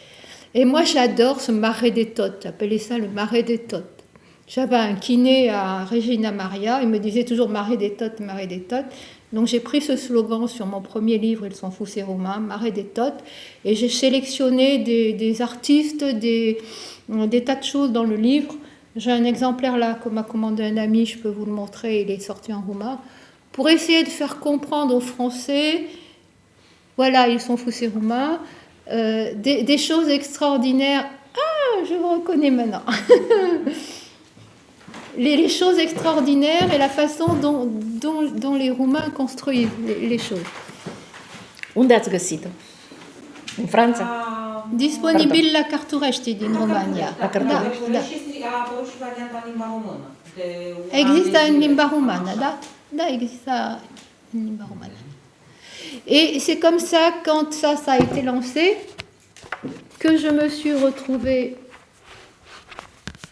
Et moi, j'adore ce marais des Totes. J'appelais ça le marais des Totes. J'avais un kiné à Regina Maria. Il me disait toujours marais des Totes, marais des Totes. Donc j'ai pris ce slogan sur mon premier livre, Ils s'en foutent ces Romains, Marais des Totes, et j'ai sélectionné des artistes, des tas de choses dans le livre. J'ai un exemplaire là que m'a commandé un ami, je peux vous le montrer, il est sorti en roumain, pour essayer de faire comprendre aux Français, voilà, Ils s'en foutent ces Romains, des choses extraordinaires. Ah, je vous reconnais maintenant. Les choses extraordinaires et la façon dont les Roumains construisent les choses. Unde ați găsit-o? În Franța? Disponibil la Carturești din România. La Carturești. Da. A apărut și varianta în limba română. Există în limba romană, da? Da, există în limba romană. Et c'est comme ça, quand ça a été lancé, que je me suis retrouvée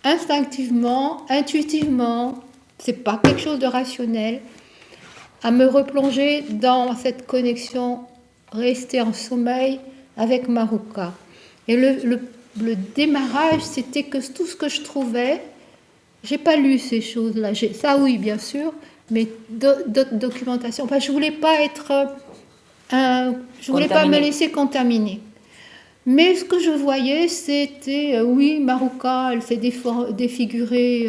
instinctivement, intuitivement, c'est pas quelque chose de rationnel, à me replonger dans cette connexion, rester en sommeil avec Marouka. Et le démarrage, c'était que tout ce que je trouvais, j'ai pas lu ces choses-là, ça oui bien sûr, mais d'autres documentations. Enfin, je voulais pas je voulais pas me laisser contaminer. Mais ce que je voyais, c'était, oui, Marouka, elle s'est défigurée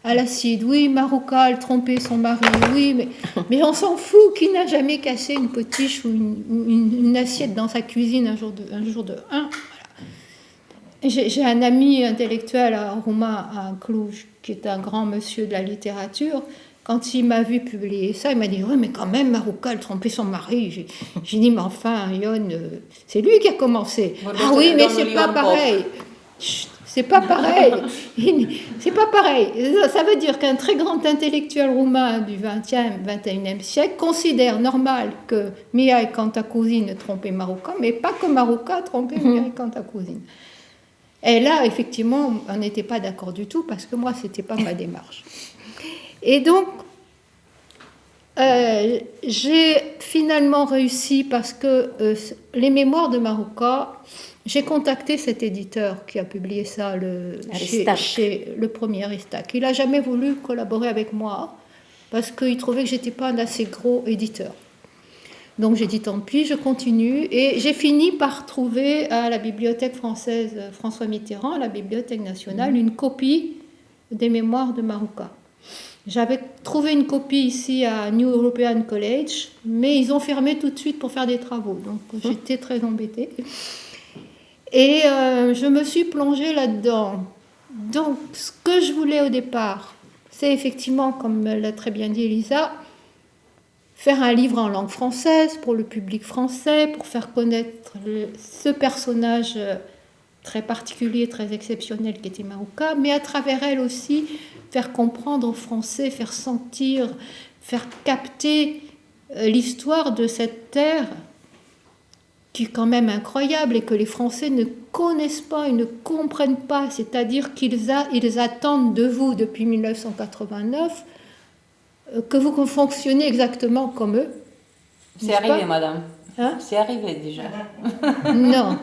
à l'acide. Oui, Marouka, elle trompait son mari. Oui, mais on s'en fout. Qui n'a jamais cassé une potiche ou une assiette dans sa cuisine un jour de un. Voilà. J'ai un ami intellectuel roumain à Cluj, qui est un grand monsieur de la littérature. Quand il m'a vu publier ça, il m'a dit « Oui, mais quand même, Marouka, elle trompait son mari. » J'ai dit « Mais enfin, Ion, c'est lui qui a commencé. » « Ah oui, mais c'est pas pareil. » C'est pas pareil. C'est pas pareil. Ça veut dire qu'un très grand intellectuel roumain du 20e, 21e siècle considère normal que Mihai Cantacuzene trompait Marouka, mais pas que Marouka trompait Mihai Cantacuzene. Et là, effectivement, on n'était pas d'accord du tout parce que moi, c'était pas ma démarche. Et donc, j'ai finalement réussi parce que les mémoires de Marouka, j'ai contacté cet éditeur qui a publié ça chez le premier Aristac. Il n'a jamais voulu collaborer avec moi parce qu'il trouvait que je n'étais pas un assez gros éditeur. Donc j'ai dit tant pis, je continue. Et j'ai fini par trouver à la bibliothèque française François Mitterrand, à la Bibliothèque nationale, une copie des mémoires de Marouka. J'avais trouvé une copie ici à New European College, mais ils ont fermé tout de suite pour faire des travaux. Donc j'étais très embêtée. Et je me suis plongée là-dedans. Donc ce que je voulais au départ, c'est effectivement, comme l'a très bien dit Elisa, faire un livre en langue française pour le public français, pour faire connaître ce personnage très particulier, très exceptionnel qui était Marouka, mais à travers elle aussi faire comprendre aux Français, faire sentir, faire capter l'histoire de cette terre qui est quand même incroyable et que les Français ne connaissent pas et ne comprennent pas. C'est-à-dire qu'ils attendent de vous, depuis 1989, que vous fonctionnez exactement comme eux. C'est n'est-ce arrivé, pas? madame. Hein? C'est arrivé déjà. Non,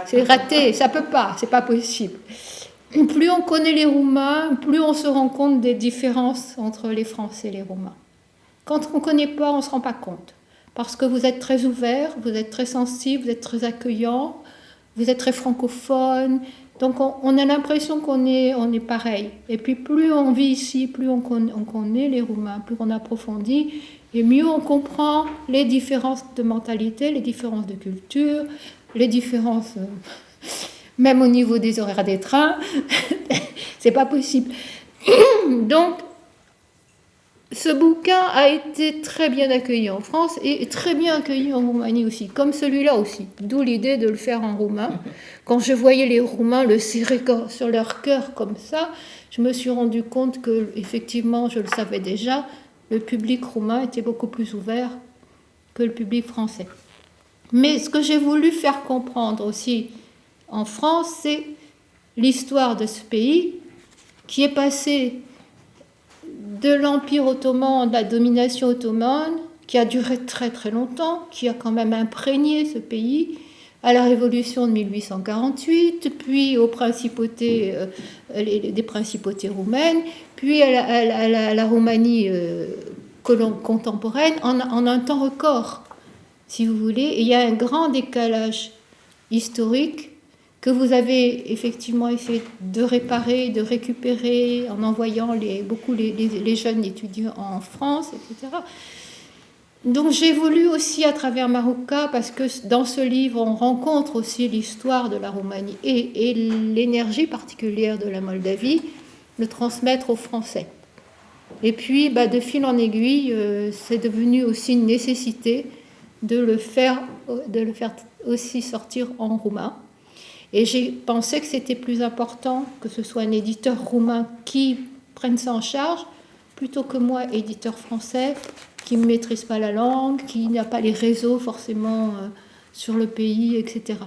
c'est raté, ça peut pas, c'est pas possible. Plus on connaît les Roumains, plus on se rend compte des différences entre les Français et les Roumains. Quand on ne connaît pas, on ne se rend pas compte. Parce que vous êtes très ouverts, vous êtes très sensibles, vous êtes très accueillants, vous êtes très francophones. Donc on a l'impression qu'on est pareil. Et puis plus on vit ici, plus on connaît les Roumains, plus on approfondit, et mieux on comprend les différences de mentalité, les différences de culture, les différences, même au niveau des horaires des trains. C'est pas possible. Donc, ce bouquin a été très bien accueilli en France et très bien accueilli en Roumanie aussi, comme celui-là aussi. D'où l'idée de le faire en roumain. Quand je voyais les Roumains le serrer sur leur cœur comme ça, je me suis rendu compte que, effectivement, je le savais déjà, le public roumain était beaucoup plus ouvert que le public français. Mais ce que j'ai voulu faire comprendre aussi en France, c'est l'histoire de ce pays qui est passé de l'Empire ottoman, de la domination ottomane, qui a duré très très longtemps, qui a quand même imprégné ce pays, à la révolution de 1848, puis aux principautés, des principautés roumaines, puis à la Roumanie contemporaine, en un temps record, si vous voulez. Et il y a un grand décalage historique que vous avez effectivement essayé de réparer, de récupérer en envoyant beaucoup les jeunes étudiants en France, etc. Donc j'ai voulu aussi à travers Marouka, parce que dans ce livre on rencontre aussi l'histoire de la Roumanie et l'énergie particulière de la Moldavie, le transmettre aux Français. Et puis de fil en aiguille, c'est devenu aussi une nécessité de le faire aussi sortir en roumain. Et j'ai pensé que c'était plus important que ce soit un éditeur roumain qui prenne ça en charge, plutôt que moi, éditeur français, qui ne maîtrise pas la langue, qui n'a pas les réseaux forcément sur le pays, etc.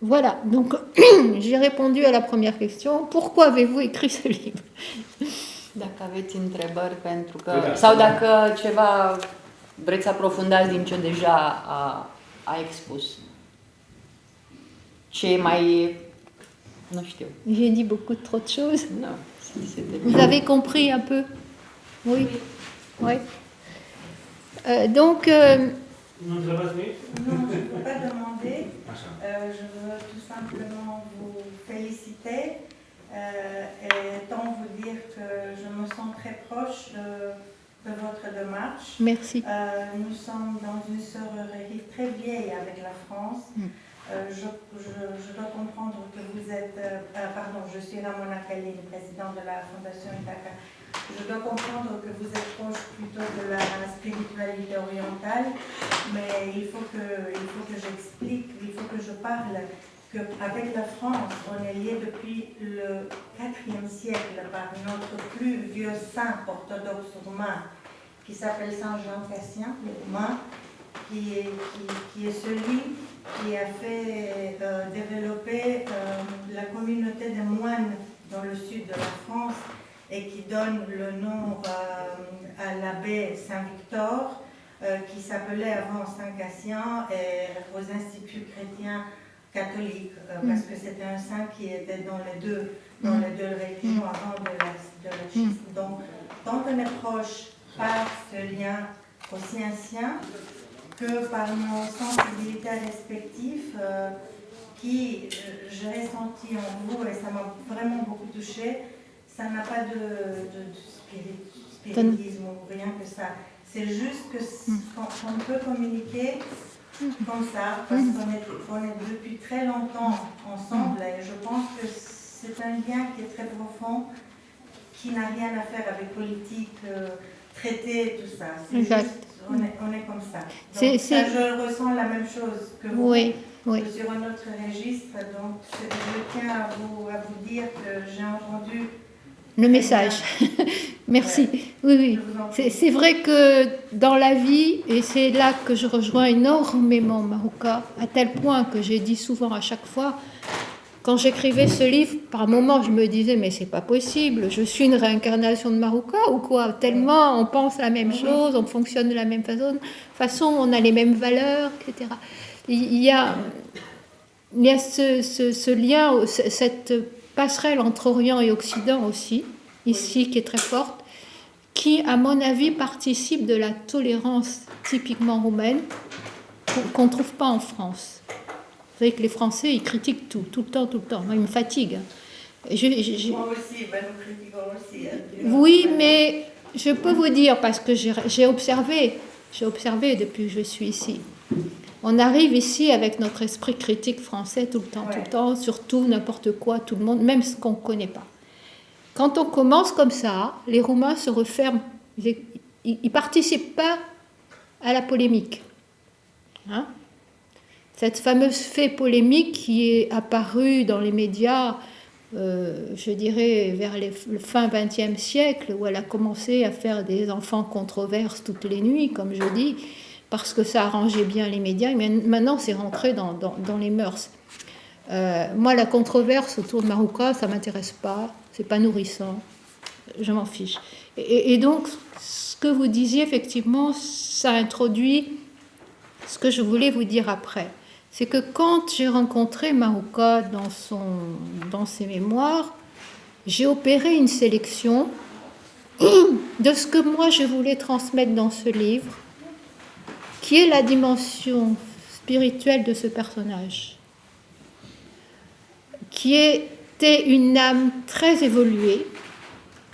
Voilà, donc j'ai répondu à la première question. Pourquoi avez-vous écrit ce livre? Dacă aveți întrebări, pentru că, sau dacă ceva vreți să aprofundați din ce deja a expus. Ce mai... Nu știu. J'ai dit beaucoup trop de choses. Non, Vous avez compris un peu? Oui. Oui. Donc... Nu întrebați nimic? Non, je ne peux pas demander. Je veux tout simplement vous féliciter et tant vous dire que je me sens très proche de votre démarche. Merci. Nous sommes dans une sœurerie très vieille avec la France. Je dois comprendre que vous êtes... pardon, je suis Ramona Kalin, présidente de la Fondation Ithaca. Je dois comprendre que vous êtes proche plutôt de la spiritualité orientale, mais il faut que j'explique, il faut que je parle qu'avec la France, on est lié depuis le IVe siècle par notre plus vieux saint orthodoxe roumain qui s'appelle Saint Jean Cassien, le roumain, qui est celui qui a fait développer la communauté des moines dans le sud de la France et qui donne le nom à l'abbé Saint-Victor, qui s'appelait avant Saint-Cassien, et aux instituts chrétiens catholiques, parce que c'était un saint qui était dans les deux religions avant de la schisme. Donc, tant on est proche par ce lien aussi ancien, que par nos sensibilités respectives, qui j'ai ressenti en vous, et ça m'a vraiment beaucoup touchée. Ça n'a pas de spiritisme ou rien que ça. C'est juste qu'on peut communiquer comme ça, parce qu'on est depuis très longtemps ensemble, et je pense que c'est un lien qui est très profond, qui n'a rien à faire avec politique, traité, tout ça. C'est juste, on est comme ça. Donc ça, je ressens la même chose que vous. Oui. Sur un autre registre, donc je tiens à vous dire que j'ai entendu le message. Merci. Oui. C'est vrai que dans la vie, et c'est là que je rejoins énormément Marouka, à tel point que j'ai dit souvent à chaque fois, quand j'écrivais ce livre, par moments, je me disais, mais c'est pas possible, je suis une réincarnation de Marouka ou quoi? Tellement on pense la même chose, on fonctionne de la même façon, on a les mêmes valeurs, etc. Il y a ce lien, cette passerelle entre Orient et Occident aussi, ici, qui est très forte, qui, à mon avis, participe de la tolérance typiquement roumaine qu'on ne trouve pas en France. Vous savez que les Français, ils critiquent tout le temps. Moi, ils me fatiguent. Moi aussi, nous critiquons aussi. Oui, mais je peux vous dire, parce que j'ai observé depuis que je suis ici. On arrive ici avec notre esprit critique français tout le temps, surtout n'importe quoi, tout le monde, même ce qu'on ne connaît pas. Quand on commence comme ça, les Roumains se referment, ils ne participent pas à la polémique. Hein? Cette fameuse fait polémique qui est apparue dans les médias, je dirais, vers le fin XXe siècle, où elle a commencé à faire des enfants controverses toutes les nuits, comme je dis, parce que ça arrangeait bien les médias, mais maintenant c'est rentré dans les mœurs. Moi, la controverse autour de Marouka, ça ne m'intéresse pas, c'est pas nourrissant, je m'en fiche. Et donc, ce que vous disiez, effectivement, ça introduit ce que je voulais vous dire après. C'est que quand j'ai rencontré Marouka dans ses mémoires, j'ai opéré une sélection de ce que moi je voulais transmettre dans ce livre, qui est la dimension spirituelle de ce personnage, qui était une âme très évoluée,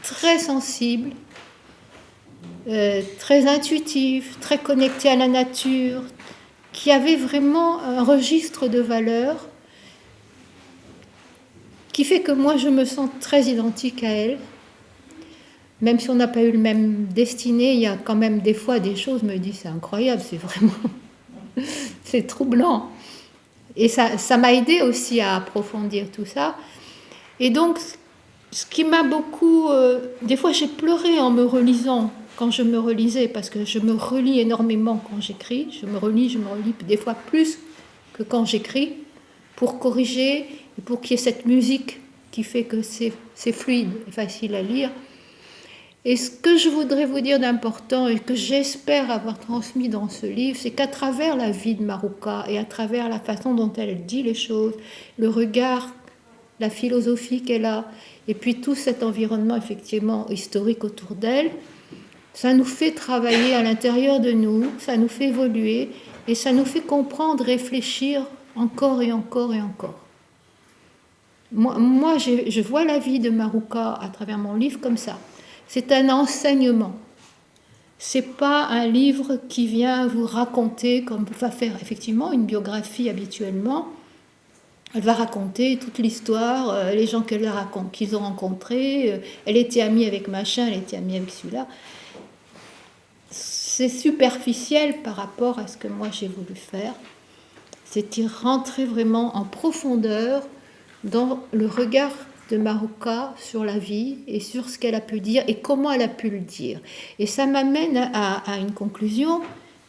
très sensible, très intuitive, très connectée à la nature, qui avait vraiment un registre de valeurs qui fait que moi je me sens très identique à elle. Même si on n'a pas eu le même destiné, il y a quand même des fois des choses, je me dis c'est incroyable, c'est vraiment, c'est troublant. Et ça m'a aidé aussi à approfondir tout ça. Et donc, ce qui m'a beaucoup... des fois j'ai pleuré en me relisant, quand je me relisais, parce que je me relis énormément quand j'écris, je me relis des fois plus que quand j'écris, pour corriger, et pour qu'il y ait cette musique qui fait que c'est fluide et facile à lire. Et ce que je voudrais vous dire d'important, et que j'espère avoir transmis dans ce livre, c'est qu'à travers la vie de Marouka, et à travers la façon dont elle dit les choses, le regard, la philosophie qu'elle a, et puis tout cet environnement effectivement historique autour d'elle, ça nous fait travailler à l'intérieur de nous, ça nous fait évoluer, et ça nous fait comprendre, réfléchir encore et encore et encore. Moi je vois la vie de Marouka à travers mon livre comme ça. C'est un enseignement. C'est pas un livre qui vient vous raconter, comme va faire effectivement une biographie habituellement. Elle va raconter toute l'histoire, les gens qu'ils ont rencontrés. Elle était amie avec machin, elle était amie avec celui-là. C'est superficiel par rapport à ce que moi j'ai voulu faire. C'est y rentrer vraiment en profondeur dans le regard de Marouka sur la vie et sur ce qu'elle a pu dire et comment elle a pu le dire. Et ça m'amène à une conclusion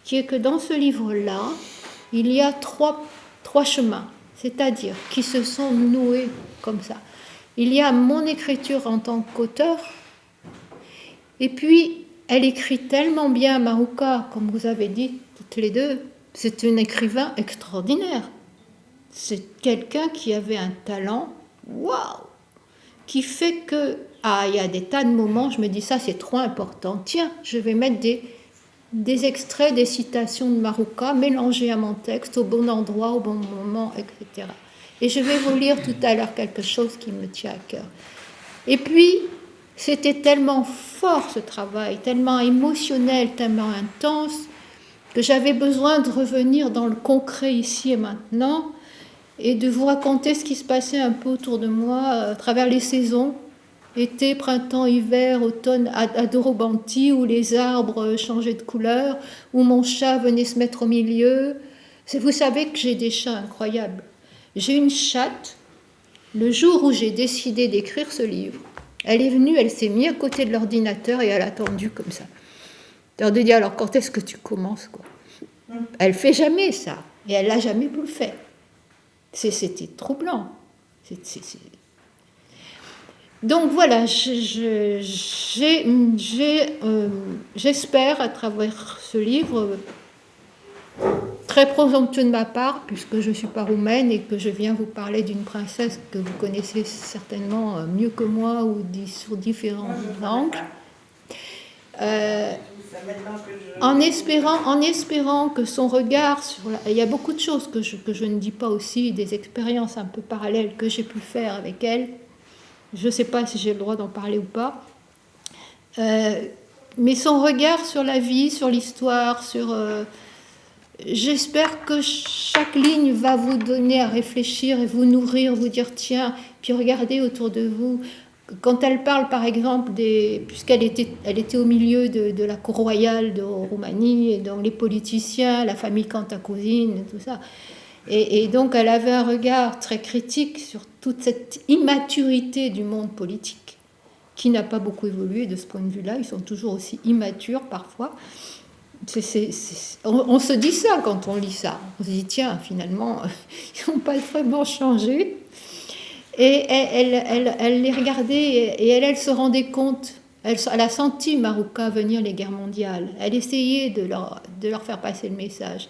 qui est que dans ce livre-là, il y a trois chemins, c'est-à-dire qui se sont noués comme ça. Il y a mon écriture en tant qu'auteur, et puis elle écrit tellement bien, Marouka, comme vous avez dit toutes les deux, c'est un écrivain extraordinaire. C'est quelqu'un qui avait un talent, waouh, qui fait que, il y a des tas de moments, je me dis ça c'est trop important, tiens, je vais mettre des extraits, des citations de Marouka mélangés à mon texte, au bon endroit, au bon moment, etc. Et je vais vous lire tout à l'heure quelque chose qui me tient à cœur. Et puis, c'était tellement fort ce travail, tellement émotionnel, tellement intense, que j'avais besoin de revenir dans le concret ici et maintenant, et de vous raconter ce qui se passait un peu autour de moi à travers les saisons, été, printemps, hiver, automne, à Dorobanti, où les arbres changeaient de couleur, où mon chat venait se mettre au milieu. Vous savez que j'ai des chats incroyables. J'ai une chatte, le jour où j'ai décidé d'écrire ce livre, elle est venue, elle s'est mise à côté de l'ordinateur et elle a attendu comme ça. Elle a dit, alors quand est-ce que tu commences quoi? Elle ne fait jamais ça, et elle ne l'a jamais plus fait. C'était troublant. Donc voilà, j'espère à travers ce livre, très présomptueux de ma part, puisque je ne suis pas roumaine et que je viens vous parler d'une princesse que vous connaissez certainement mieux que moi ou sur différents angles. En espérant que son regard il y a beaucoup de choses que je ne dis pas aussi, des expériences un peu parallèles que j'ai pu faire avec elle. Je ne sais pas si j'ai le droit d'en parler ou pas. Mais son regard sur la vie, sur l'histoire, j'espère que chaque ligne va vous donner à réfléchir et vous nourrir, vous dire tiens, puis regardez autour de vous. Quand elle parle, par exemple, puisqu'elle était au milieu de la cour royale de Roumanie, et donc les politiciens, la famille Cantacuzene, tout ça. Et donc, elle avait un regard très critique sur toute cette immaturité du monde politique, qui n'a pas beaucoup évolué de ce point de vue-là. Ils sont toujours aussi immatures, parfois. On se dit ça quand on lit ça. On se dit, tiens, finalement, ils n'ont pas vraiment changé. Et elle les regardait et elle se rendait compte, elle a senti Marouka venir les guerres mondiales, elle essayait de leur faire passer le message.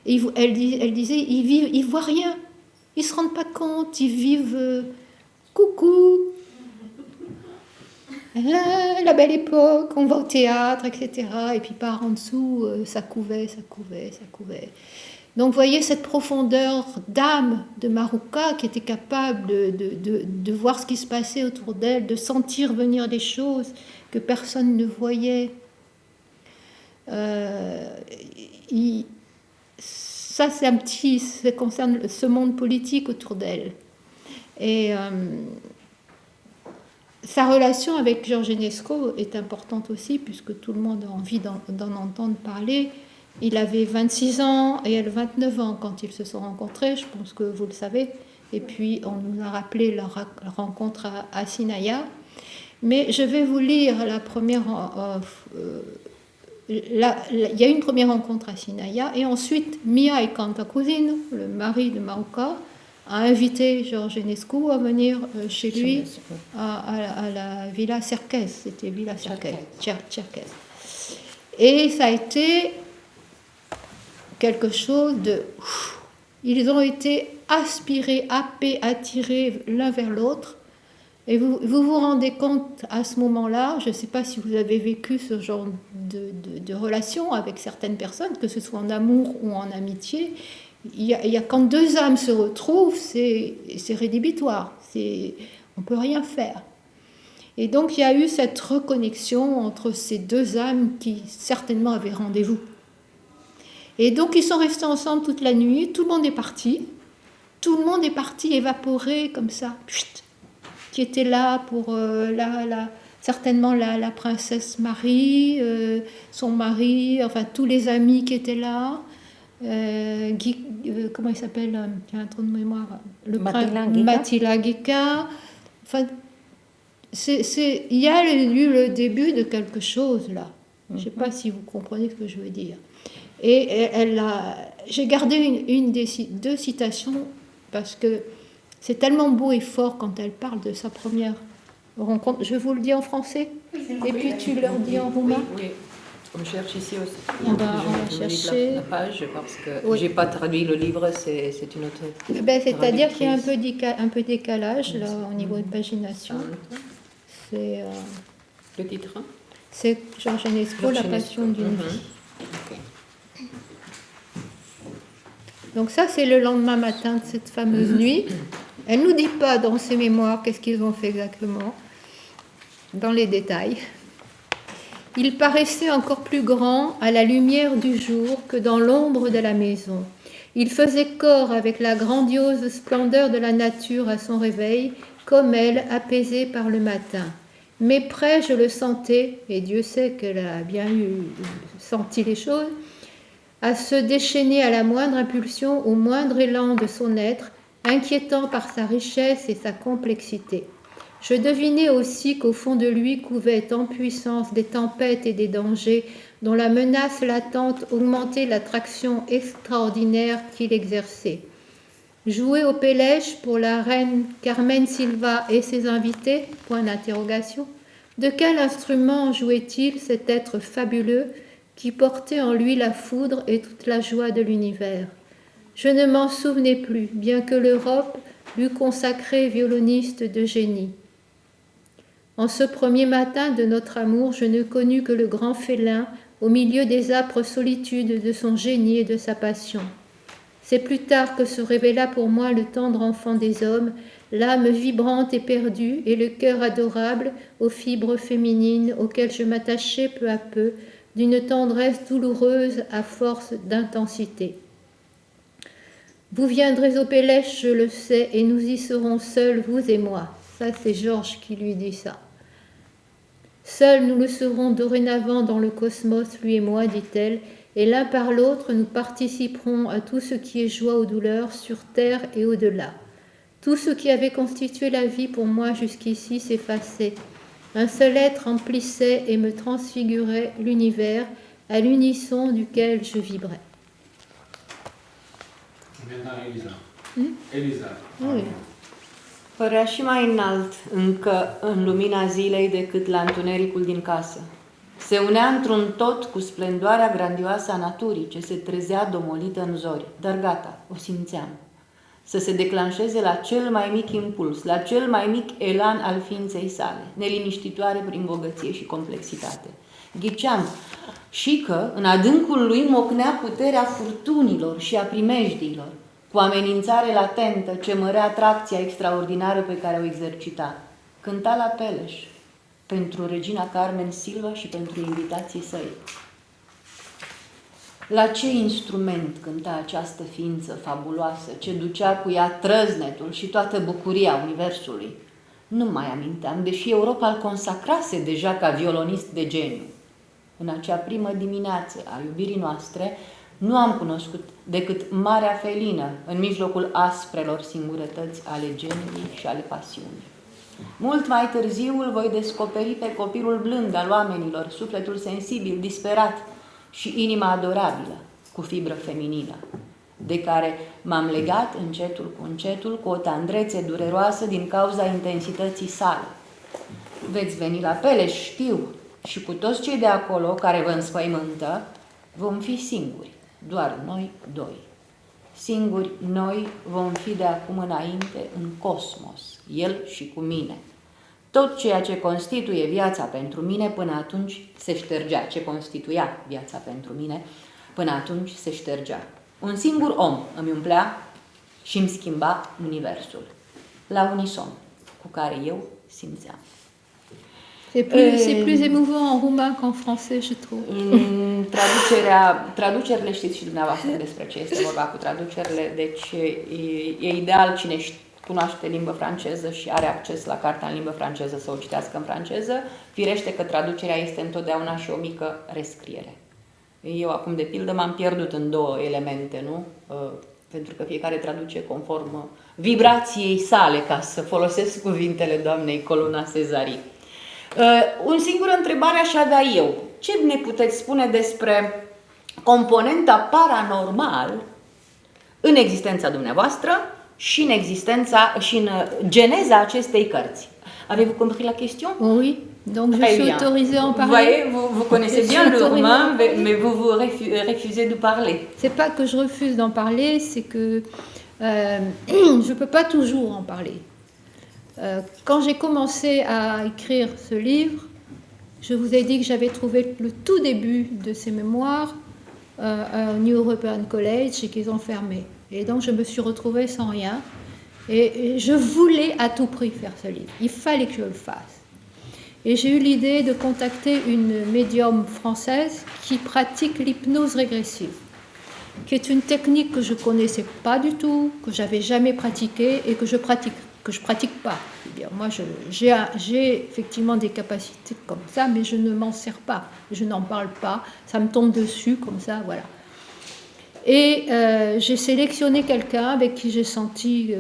Et elle disait, ils voient rien, ils ne se rendent pas compte, ils vivent coucou, la belle époque, on va au théâtre, etc. Et puis par en dessous, ça couvait. Donc vous voyez cette profondeur d'âme de Marouka qui était capable de voir ce qui se passait autour d'elle, de sentir venir des choses que personne ne voyait. Ça concerne ce monde politique autour d'elle. Et sa relation avec Georgescu est importante aussi, puisque tout le monde a envie d'en entendre parler. Il avait 26 ans et elle 29 ans quand ils se sont rencontrés, je pense que vous le savez. Et puis on nous a rappelé leur rencontre à Sinaia. Mais je vais vous lire la première... il y a une première rencontre à Sinaia et ensuite Mihai Cantacuzene, le mari de Marouka, a invité Georgescu à venir chez lui à la Villa Cerquez. C'était Villa Cerquez. Et ça a été quelque chose de... Ils ont été aspirés, happés, attirés l'un vers l'autre. Et vous rendez compte à ce moment-là, je ne sais pas si vous avez vécu ce genre de relation avec certaines personnes, que ce soit en amour ou en amitié, il y a quand deux âmes se retrouvent, c'est rédhibitoire, on ne peut rien faire. Et donc il y a eu cette reconnexion entre ces deux âmes qui certainement avaient rendez-vous. Et donc ils sont restés ensemble toute la nuit, tout le monde est parti évaporé comme ça, qui était là pour certainement la princesse Marie, son mari, enfin tous les amis qui étaient là, comment il s'appelle, j'ai un trou de mémoire, Mattila Gica. Enfin, il y a eu le début de quelque chose là. Je ne sais pas si vous comprenez ce que je veux dire. Et j'ai gardé deux citations parce que c'est tellement beau et fort quand elle parle de sa première rencontre. Je vous le dis en français et puis tu leur dis en roumain. Oui. On cherche ici aussi. On va chercher la page parce que j'ai pas traduit le livre, c'est une autre. C'est-à-dire qu'il y a un peu décalage là au niveau de pagination. C'est le titre. C'est Georgescu, La passion d'une vie. Okay. Donc ça, c'est le lendemain matin de cette fameuse nuit. Elle ne nous dit pas dans ses mémoires qu'est-ce qu'ils ont fait exactement, dans les détails. Il paraissait encore plus grand à la lumière du jour que dans l'ombre de la maison. Il faisait corps avec la grandiose splendeur de la nature à son réveil, comme elle, apaisée par le matin. Mais près, je le sentais, et Dieu sait qu'elle a bien senti les choses, à se déchaîner à la moindre impulsion, au moindre élan de son être, inquiétant par sa richesse et sa complexité. Je devinais aussi qu'au fond de lui couvaient en puissance des tempêtes et des dangers dont la menace latente augmentait l'attraction extraordinaire qu'il exerçait. Jouer au Pélèche pour la reine Carmen Silva et ses invités? Point d'interrogation. De quel instrument jouait-il cet être fabuleux qui portait en lui la foudre et toute la joie de l'univers? Je ne m'en souvenais plus, bien que l'Europe l'eût consacré violoniste de génie. En ce premier matin de notre amour, je ne connus que le grand félin au milieu des âpres solitudes de son génie et de sa passion. C'est plus tard que se révéla pour moi le tendre enfant des hommes, l'âme vibrante et perdue et le cœur adorable aux fibres féminines auxquelles je m'attachai peu à peu, d'une tendresse douloureuse à force d'intensité. Vous viendrez au Pélèche, je le sais, et nous y serons seuls, vous et moi. Ça, c'est Georges qui lui dit ça. Seuls nous le serons dorénavant dans le cosmos, lui et moi, dit-elle, et l'un par l'autre nous participerons à tout ce qui est joie ou douleur sur terre et au-delà. Tout ce qui avait constitué la vie pour moi jusqu'ici s'effaçait. Un seul être emplissait et me transfigurait l'univers à l'unisson duquel je vibrais. Eliza. Oui. Părea și mai înalt încă în lumina zilei decât la întunericul din casă. Se unea într-un tot cu splendoarea grandioasă a naturii ce se trezea domolită în zori, dar gata, o simțeam. Să se declanșeze la cel mai mic impuls, la cel mai mic elan al ființei sale, neliniștitoare prin bogăție și complexitate. Ghiceam și că în adâncul lui mocnea puterea furtunilor și a primejdiilor, cu amenințare latentă ce mărea atracția extraordinară pe care o exercita. Cânta la Peleș, pentru regina Carmen Silva și pentru invitații săi. La ce instrument cânta această ființă fabuloasă, ce ducea cu ea trăznetul și toată bucuria universului? Nu mai aminteam, deși Europa îl consacrase deja ca violonist de geniu. În acea primă dimineață a iubirii noastre, nu am cunoscut decât marea felină în mijlocul asprelor singurătăți ale geniului și ale pasiunii. Mult mai târziu îl voi descoperi pe copilul blând al oamenilor, sufletul sensibil, disperat și inima adorabilă, cu fibră feminină, de care m-am legat încetul cu încetul cu o tandrețe dureroasă din cauza intensității sale. Veți veni la Peleș, știu, și cu toți cei de acolo care vă înspăimântă, vom fi singuri, doar noi doi. Singuri noi vom fi de acum înainte în cosmos, el și cu mine. Tot ceea ce constituie viața pentru mine până atunci se ștergea. Ce constituia viața pentru mine până atunci se ștergea. Un singur om îmi umplea și îmi schimba universul. La unison, cu care eu simțeam. C'est plus émouvant en roumain qu'en français, je trouve. Traducerile știți și dumneavoastră despre ce este vorba cu traducerile, deci e ideal cine cunoaște limbă franceză și are acces la cartea în limbă franceză să o citească în franceză. Firește că traducerea este întotdeauna și o mică rescriere. Eu acum, de pildă, m-am pierdut în două elemente, nu? Pentru că fiecare traduce conform vibrației sale, ca să folosesc cuvintele doamnei Colonna Cezari. O singură întrebare aș avea eu. Ce ne puteți spune despre componenta paranormal în existența dumneavoastră și în existența și în geneza acestei cărți? Avez-vous compris la question? Oui, donc je suis autorisée à en parler. Vous connaissez bien le roumain, mais vous refusez de parler. C'est pas que je refuse d'en parler, c'est que je peux pas toujours en parler. Quand j'ai commencé à écrire ce livre, je vous ai dit que j'avais trouvé le tout début de ces mémoires au New European College et qu'ils ont fermé. Et donc je me suis retrouvée sans rien. Et je voulais à tout prix faire ce livre. Il fallait que je le fasse. Et j'ai eu l'idée de contacter une médium française qui pratique l'hypnose régressive, qui est une technique que je ne connaissais pas du tout, que je n'avais jamais pratiquée et que je pratique pas. Moi, j'ai effectivement des capacités comme ça, mais je ne m'en sers pas. Je n'en parle pas. Ça me tombe dessus comme ça, voilà. Et j'ai sélectionné quelqu'un avec qui j'ai senti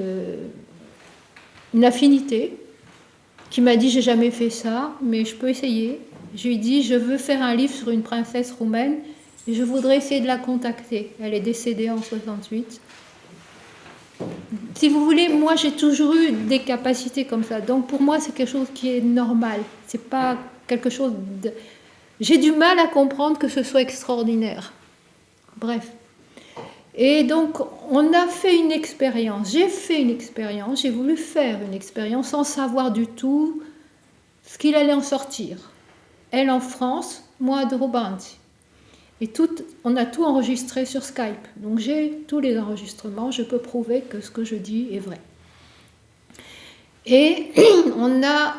une affinité, qui m'a dit « j'ai jamais fait ça, mais je peux essayer ». Je lui ai dit « je veux faire un livre sur une princesse roumaine et je voudrais essayer de la contacter ». Elle est décédée en 68. si vous voulez, moi j'ai toujours eu des capacités comme ça. Donc pour moi, c'est quelque chose qui est normal. C'est pas quelque chose de... J'ai du mal à comprendre que ce soit extraordinaire. Bref. Et donc, on a fait une expérience. J'ai fait une expérience. J'ai voulu faire une expérience sans savoir du tout ce qu'il allait en sortir. Elle en France, moi à Drobandi. Et on a tout enregistré sur Skype. Donc j'ai tous les enregistrements. Je peux prouver que ce que je dis est vrai. Et on a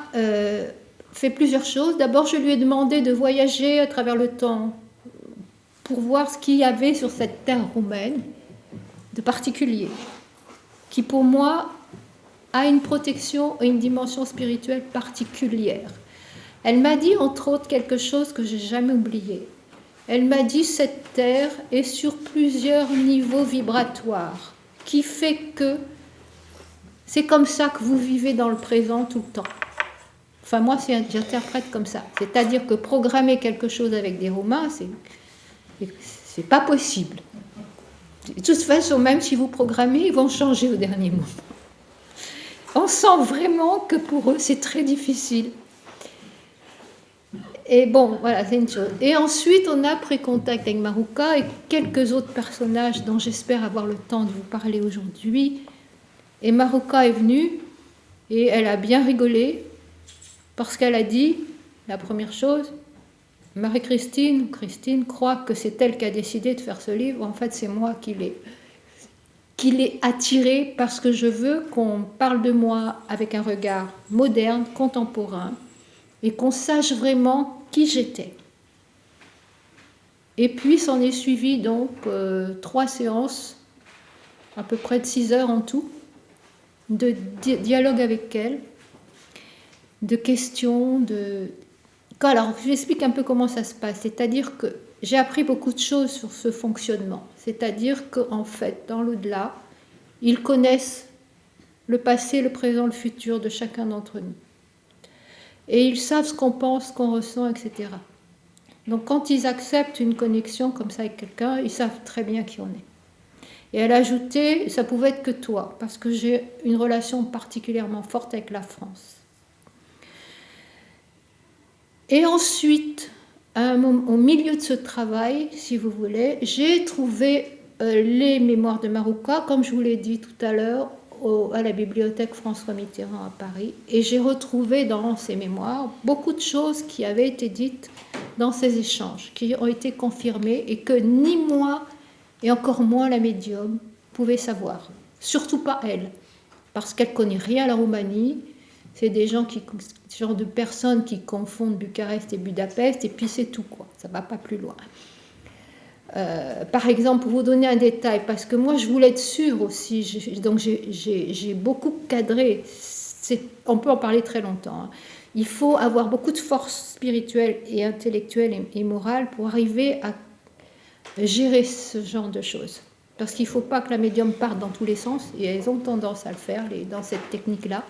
fait plusieurs choses. D'abord, je lui ai demandé de voyager à travers le temps pour voir ce qu'il y avait sur cette terre roumaine de particulier, qui pour moi a une protection et une dimension spirituelle particulière. Elle m'a dit entre autres quelque chose que j'ai jamais oublié. Elle m'a dit cette terre est sur plusieurs niveaux vibratoires, qui fait que c'est comme ça que vous vivez dans le présent tout le temps. Enfin moi j'interprète comme ça. C'est-à-dire que programmer quelque chose avec des Roumains, c'est pas possible. De toute façon, même si vous programmez, ils vont changer au dernier moment. On sent vraiment que pour eux, c'est très difficile. Et bon, voilà, c'est une chose. Et ensuite, on a pris contact avec Maruka et quelques autres personnages dont j'espère avoir le temps de vous parler aujourd'hui. Et Maruka est venue et elle a bien rigolé parce qu'elle a dit, la première chose, Marie-Christine, Christine croit que c'est elle qui a décidé de faire ce livre. En fait, c'est moi qui l'ai attirée parce que je veux qu'on parle de moi avec un regard moderne, contemporain, et qu'on sache vraiment qui j'étais. Et puis, s'en est suivi donc 3 séances, à peu près de 6 heures en tout, de dialogue avec elle, de questions, Alors, je vous explique un peu comment ça se passe. C'est-à-dire que j'ai appris beaucoup de choses sur ce fonctionnement. C'est-à-dire qu'en fait, dans l'au-delà, ils connaissent le passé, le présent, le futur de chacun d'entre nous. Et ils savent ce qu'on pense, ce qu'on ressent, etc. Donc, quand ils acceptent une connexion comme ça avec quelqu'un, ils savent très bien qui on est. Et elle a ajouté, ça pouvait être que toi, parce que j'ai une relation particulièrement forte avec la France. Et ensuite, au milieu de ce travail, si vous voulez, j'ai trouvé les mémoires de Maruka, comme je vous l'ai dit tout à l'heure, à la bibliothèque François Mitterrand à Paris. Et j'ai retrouvé dans ces mémoires beaucoup de choses qui avaient été dites dans ces échanges, qui ont été confirmées et que ni moi, et encore moins la médium, pouvaient savoir. Surtout pas elle, parce qu'elle ne connaît rien à la Roumanie. C'est des gens ce genre de personnes qui confondent Bucarest et Budapest, et puis c'est tout, quoi. Ça ne va pas plus loin. Par exemple, pour vous donner un détail, parce que moi je voulais être sûre aussi, donc j'ai beaucoup cadré, on peut en parler très longtemps. Hein. Il faut avoir beaucoup de force spirituelle et intellectuelle et morale pour arriver à gérer ce genre de choses. Parce qu'il ne faut pas que la médium parte dans tous les sens, et elles ont tendance à le faire dans cette technique-là.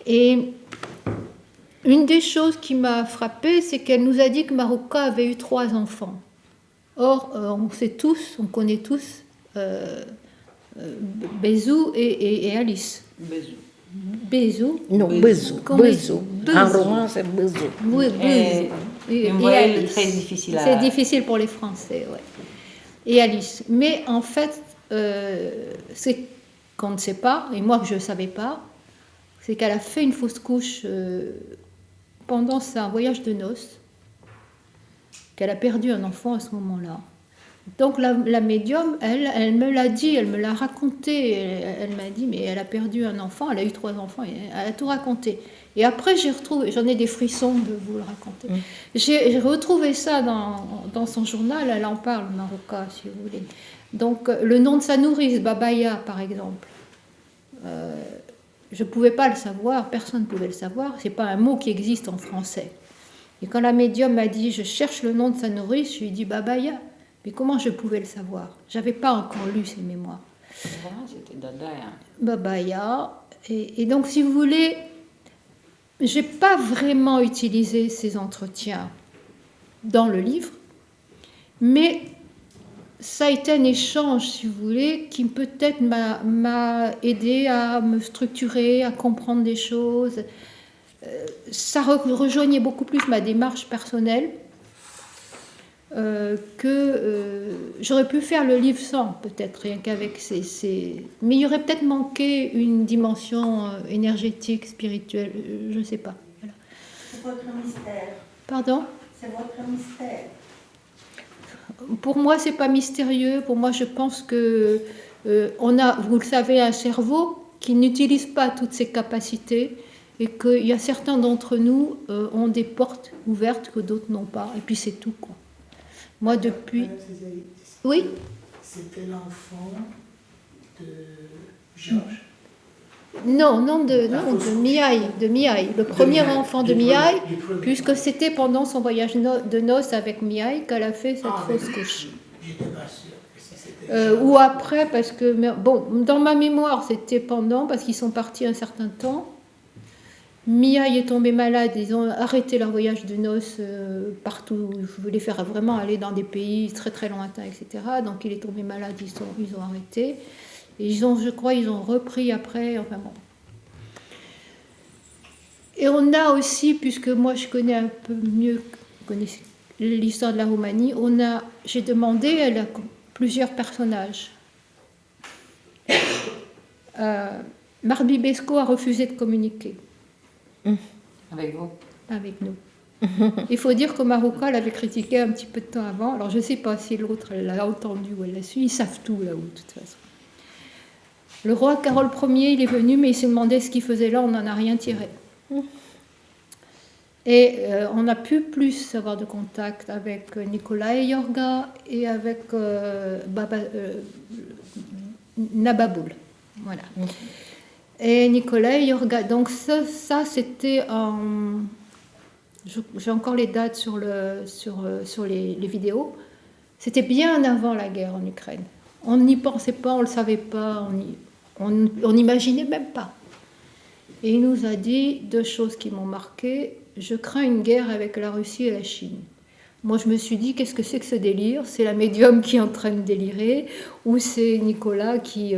Et une des choses qui m'a frappée, c'est qu'elle nous a dit que Maruka avait eu 3 enfants. Or, on connaît tous Bézou et Alice. Bézou. Non, Bézou. Bézou. En roman, c'est Bézou. Oui, Bézou. Et Alice. Très difficile C'est difficile pour les Français, ouais. Et Alice. Mais en fait, c'est qu'on ne sait pas, et moi que je ne savais pas, c'est qu'elle a fait une fausse couche pendant un voyage de noces, qu'elle a perdu un enfant à ce moment-là. Donc la médium, elle me l'a dit, elle me l'a raconté, elle m'a dit, mais elle a perdu un enfant, elle a eu 3 enfants, elle a tout raconté. Et après, j'en ai des frissons de vous le raconter. J'ai retrouvé ça dans son journal, elle en parle, Maruka, si vous voulez. Donc le nom de sa nourrice, Babaya, par exemple, je ne pouvais pas le savoir, personne ne pouvait le savoir, ce n'est pas un mot qui existe en français. Et quand la médium m'a dit, je cherche le nom de sa nourrice, je lui ai dit Babaya. Mais comment je pouvais le savoir? Je n'avais pas encore lu ses mémoires. C'était Babaya. Babaya. Et donc, si vous voulez, je n'ai pas vraiment utilisé ces entretiens dans le livre, mais ça a été un échange, si vous voulez, qui peut-être m'a aidé à me structurer, à comprendre des choses. Ça rejoignait beaucoup plus ma démarche personnelle j'aurais pu faire le livre sans, peut-être, rien qu'avec ces... Mais il y aurait peut-être manqué une dimension énergétique, spirituelle, je ne sais pas. Voilà. C'est votre mystère. Pardon ? C'est votre mystère. Pour moi, c'est pas mystérieux. Pour moi, je pense que on a, vous le savez, un cerveau qui n'utilise pas toutes ses capacités et qu'il y a certains d'entre nous ont des portes ouvertes que d'autres n'ont pas. Et puis c'est tout, quoi. Moi, depuis... Oui ? C'était l'enfant de Georges. Non, de Miaï, le premier enfant de Miaï, puisque c'était pendant son voyage de noces avec Miaï qu'elle a fait cette fausse couche. J'étais pas sûre que si c'était ou après, parce que, bon, dans ma mémoire, c'était pendant, parce qu'ils sont partis un certain temps. Miaï est tombée malade, ils ont arrêté leur voyage de noces partout. Ils voulaient faire vraiment aller dans des pays très très lointains, etc. Donc il est tombé malade, ils ont arrêté. Et je crois, ils ont repris après, enfin bon. Et on a aussi, puisque moi je connais un peu mieux l'histoire de la Roumanie, j'ai demandé à plusieurs personnages. Marc Bibesco a refusé de communiquer. Avec vous ? Avec nous. Il faut dire que Marouka l'avait critiqué un petit peu de temps avant. Alors je ne sais pas si l'autre l'a entendu ou elle l'a su. Ils savent tout là-haut, de toute façon. Le roi Carole Ier, il est venu, mais il s'est demandé ce qu'il faisait là, on n'en a rien tiré. Et on n'a pu plus avoir de contact avec Nicolae Iorga et avec Nababoul. Voilà. Et Nicolae Iorga. Donc ça c'était en... J'ai encore les dates sur les vidéos. C'était bien avant la guerre en Ukraine. On n'y pensait pas, on ne le savait pas, on n'imaginait même pas. Et il nous a dit deux choses qui m'ont marqué. Je crains une guerre avec la Russie et la Chine. Moi, je me suis dit, qu'est-ce que c'est que ce délire ? C'est la médium qui est en train de délirer, ou c'est Nicolas qui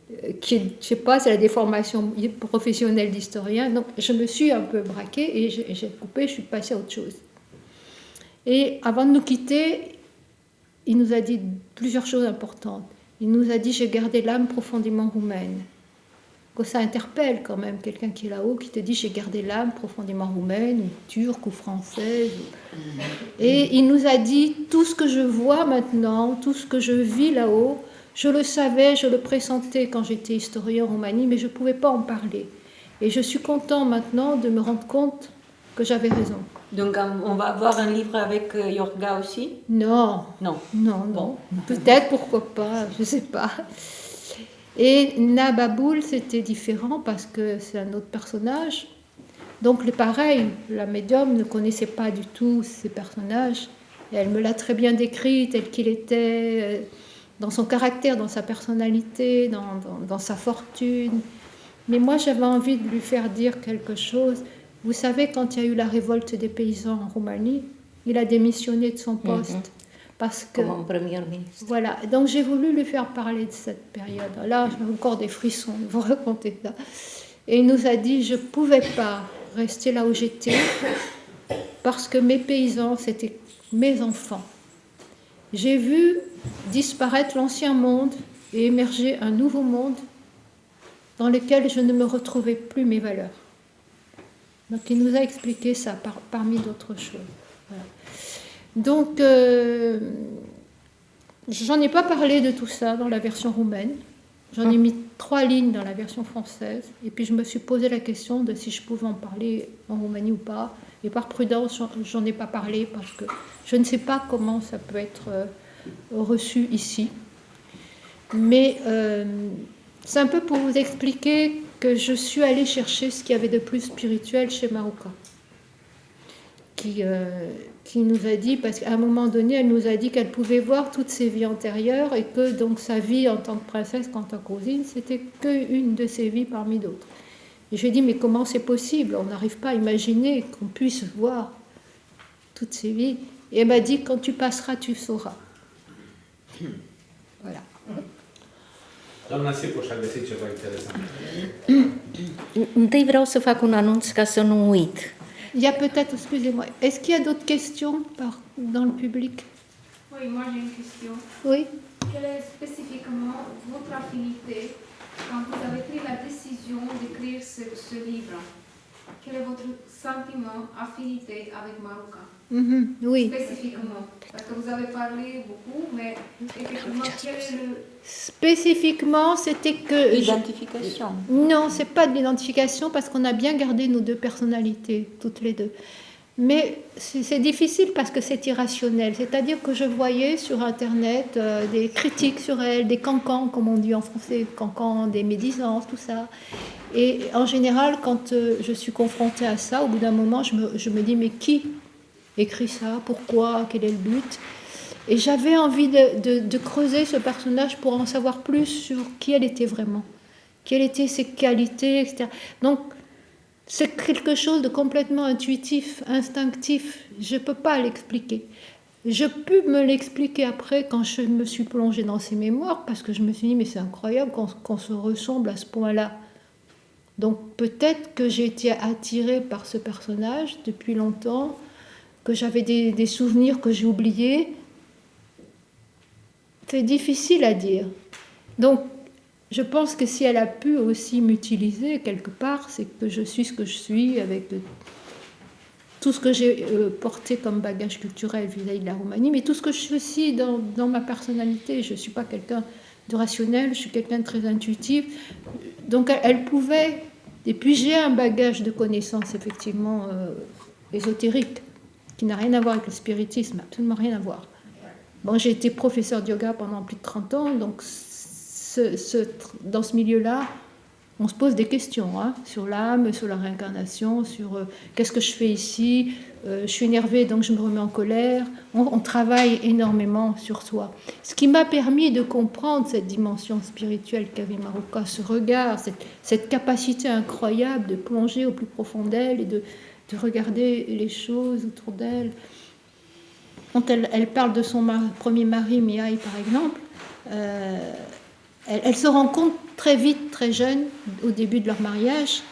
je sais pas, c'est la déformation professionnelle d'historien. Donc, je me suis un peu braquée et j'ai coupé, je suis passée à autre chose. Et avant de nous quitter, il nous a dit plusieurs choses importantes. Il nous a dit, j'ai gardé l'âme profondément roumaine. Que ça interpelle quand même quelqu'un qui est là-haut, qui te dit, j'ai gardé l'âme profondément roumaine, ou turque, ou française. Et il nous a dit, tout ce que je vois maintenant, tout ce que je vis là-haut, je le savais, je le pressentais quand j'étais historien en Roumanie, mais je ne pouvais pas en parler. Et je suis content maintenant de me rendre compte que j'avais raison. Donc on va avoir un livre avec Iorga aussi ? Non. Bon. Peut-être, pourquoi pas, je ne sais pas. Et Nababoul, c'était différent parce que c'est un autre personnage. Donc pareil, la médium ne connaissait pas du tout ces personnages. Et elle me l'a très bien décrit tel qu'il était... dans son caractère, dans sa personnalité, dans sa fortune. Mais moi, j'avais envie de lui faire dire quelque chose. Vous savez, quand il y a eu la révolte des paysans en Roumanie, il a démissionné de son poste. Parce que, comme premier ministre. Voilà, donc j'ai voulu lui faire parler de cette période. Là, j'ai encore des frissons de vous raconter ça. Et il nous a dit, je ne pouvais pas rester là où j'étais, parce que mes paysans, c'était mes enfants. J'ai vu disparaître l'ancien monde et émerger un nouveau monde dans lequel je ne me retrouvais plus mes valeurs. Donc il nous a expliqué ça parmi d'autres choses. Voilà. Donc j'en ai pas parlé de tout ça dans la version roumaine. J'en ai mis 3 lignes dans la version française. Et puis je me suis posé la question de si je pouvais en parler en Roumanie ou pas. Et par prudence, j'en ai pas parlé parce que je ne sais pas comment ça peut être reçu ici. Mais c'est un peu pour vous expliquer que je suis allée chercher ce qu'il y avait de plus spirituel chez Marouka. Qui nous a dit, parce qu'à un moment donné, elle nous a dit qu'elle pouvait voir toutes ses vies antérieures et que donc sa vie en tant que princesse, en tant que cousine, c'était qu'une de ses vies parmi d'autres. Et je lui ai dit, mais comment c'est possible ? On n'arrive pas à imaginer qu'on puisse voir toutes ces vies. Et elle m'a dit, quand tu passeras, tu sauras. Voilà. Doamna Sipoș a găsit ceva interesant. Întâi vreau să fac un anunț ca să nu uit. Il y a peut-être, excusez-moi, est-ce qu'il y a d'autres questions dans le public? Oui, moi j'ai une question. Oui. Quelle est spécifiquement votre affinité quand vous avez pris la décision d'écrire ce livre? Quel est votre sentiment, affinité avec Maruca? Oui. Spécifiquement. Parce que vous avez parlé beaucoup, mais effectivement, quel est le... Spécifiquement, c'était que... Identification. Non, c'est pas de l'identification parce qu'on a bien gardé nos deux personnalités, toutes les deux. Mais c'est difficile parce que c'est irrationnel. C'est-à-dire que je voyais sur Internet des critiques sur elle, des cancans, comme on dit en français, cancans, des médisances, tout ça. Et en général, quand je suis confrontée à ça, au bout d'un moment, je me dis, mais qui écrit ça? Pourquoi? Quel est le but? Et j'avais envie de creuser ce personnage pour en savoir plus sur qui elle était vraiment, quelles étaient ses qualités, etc. Donc, c'est quelque chose de complètement intuitif, instinctif. Je ne peux pas l'expliquer. Je peux me l'expliquer après quand je me suis plongée dans ses mémoires, parce que je me suis dit, mais c'est incroyable qu'on se ressemble à ce point-là. Donc peut-être que j'ai été attirée par ce personnage depuis longtemps, que j'avais des souvenirs que j'ai oubliés. C'est difficile à dire. Donc, je pense que si elle a pu aussi m'utiliser quelque part, c'est que je suis ce que je suis, avec tout ce que j'ai porté comme bagage culturel vis-à-vis de la Roumanie, mais tout ce que je suis aussi dans ma personnalité. Je ne suis pas quelqu'un de rationnel, je suis quelqu'un de très intuitif. Donc, elle pouvait... Et puis, j'ai un bagage de connaissances, effectivement, ésotérique, qui n'a rien à voir avec le spiritisme, absolument rien à voir. Bon, j'ai été professeur de yoga pendant plus de 30 ans, donc dans ce milieu-là, on se pose des questions sur l'âme, sur la réincarnation, sur qu'est-ce que je fais ici, je suis énervée donc je me remets en colère. On travaille énormément sur soi. Ce qui m'a permis de comprendre cette dimension spirituelle qu'avait Maruca, ce regard, cette capacité incroyable de plonger au plus profond d'elle et de regarder les choses autour d'elle. Quand elle parle de son premier mari, Mihai, par exemple, elle se rend compte très vite, très jeune, au début de leur mariage,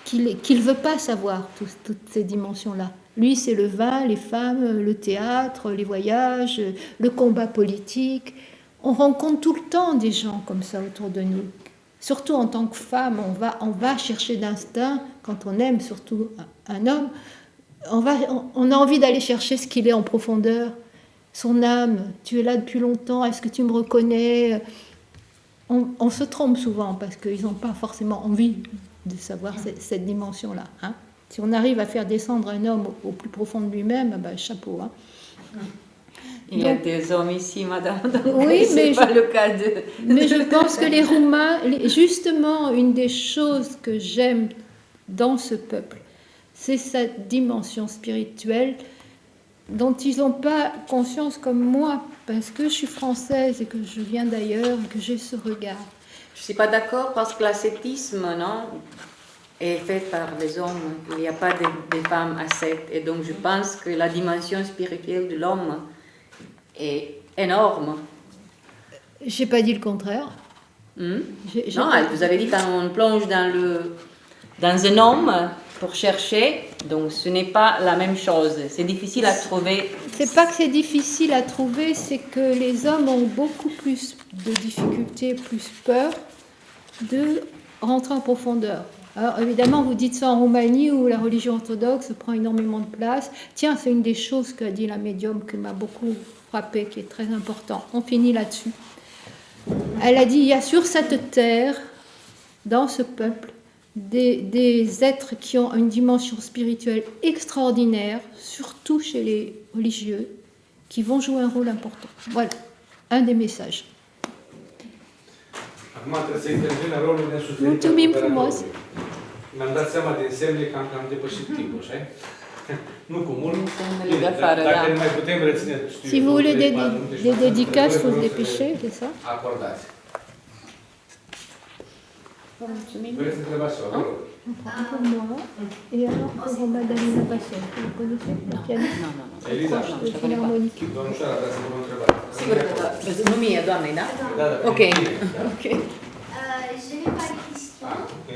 qu'il ne veut pas savoir toutes ces dimensions-là. Lui, c'est le vin, les femmes, le théâtre, les voyages, le combat politique. On rencontre tout le temps des gens comme ça autour de nous. Surtout en tant que femme, on va chercher d'instinct, quand on aime surtout un homme, on a envie d'aller chercher ce qu'il est en profondeur, son âme. Tu es là depuis longtemps, est-ce que tu me reconnais? On se trompe souvent parce qu'ils n'ont pas forcément envie de savoir cette dimension-là. Si on arrive à faire descendre un homme au plus profond de lui-même, chapeau. Il y a des hommes ici, madame, donc oui, c'est pas le cas de... Mais je pense que les Roumains, justement, une des choses que j'aime dans ce peuple, c'est cette dimension spirituelle dont ils n'ont pas conscience comme moi, parce que je suis française et que je viens d'ailleurs et que j'ai ce regard. Je ne suis pas d'accord parce que l'ascétisme, non, est fait par les hommes. Il n'y a pas de femmes ascètes. Et donc je pense que la dimension spirituelle de l'homme est énorme. Je n'ai pas dit le contraire. Non, vous avez dit quand on plonge dans un homme pour chercher, donc ce n'est pas la même chose. C'est difficile à trouver. C'est pas que c'est difficile à trouver, c'est que les hommes ont beaucoup plus de difficultés, plus peur de rentrer en profondeur. Alors évidemment, vous dites ça en Roumanie où la religion orthodoxe prend énormément de place. Tiens, c'est une des choses qu'a dit la médium qui m'a beaucoup frappée, qui est très important. On finit là-dessus. Elle a dit, il y a sur cette terre, dans ce peuple, des êtres qui ont une dimension spirituelle extraordinaire, surtout chez les religieux, qui vont jouer un rôle important. Voilà, un des messages. Acum trebuie să intervine rolul nesuferit. Mulțumim frumos! Mi-am dat seama din semne că am depășit timpul, așa? Nu cu mult. Dacă ne mai putem reține, Si vous voulez des dédicaces, il faut se dépêcher, c'est ça? Acordați. Vă mulțumim. Vreți să întrebați ceva? Vă rog. Pour moi. Et alors pour Madalina Basson, vous connaissez la pianiste Nu, nu, nu. Eliza, de Philharmonique. domnul Șara, vreau să vă întrebați. Sigur că da. Nu mie, doamnei, da? Da, da. Ok. Ok. Je n'ai pas de questions, Ok.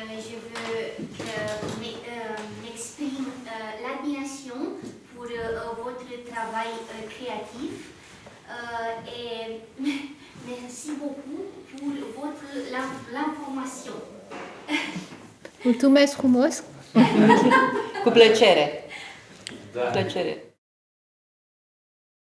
mais je veux m'exprime l'admiration pour votre travail créatif et merci beaucoup pour l'information. Mulțumesc frumos! Cu plăcere. Da. Cu plăcere.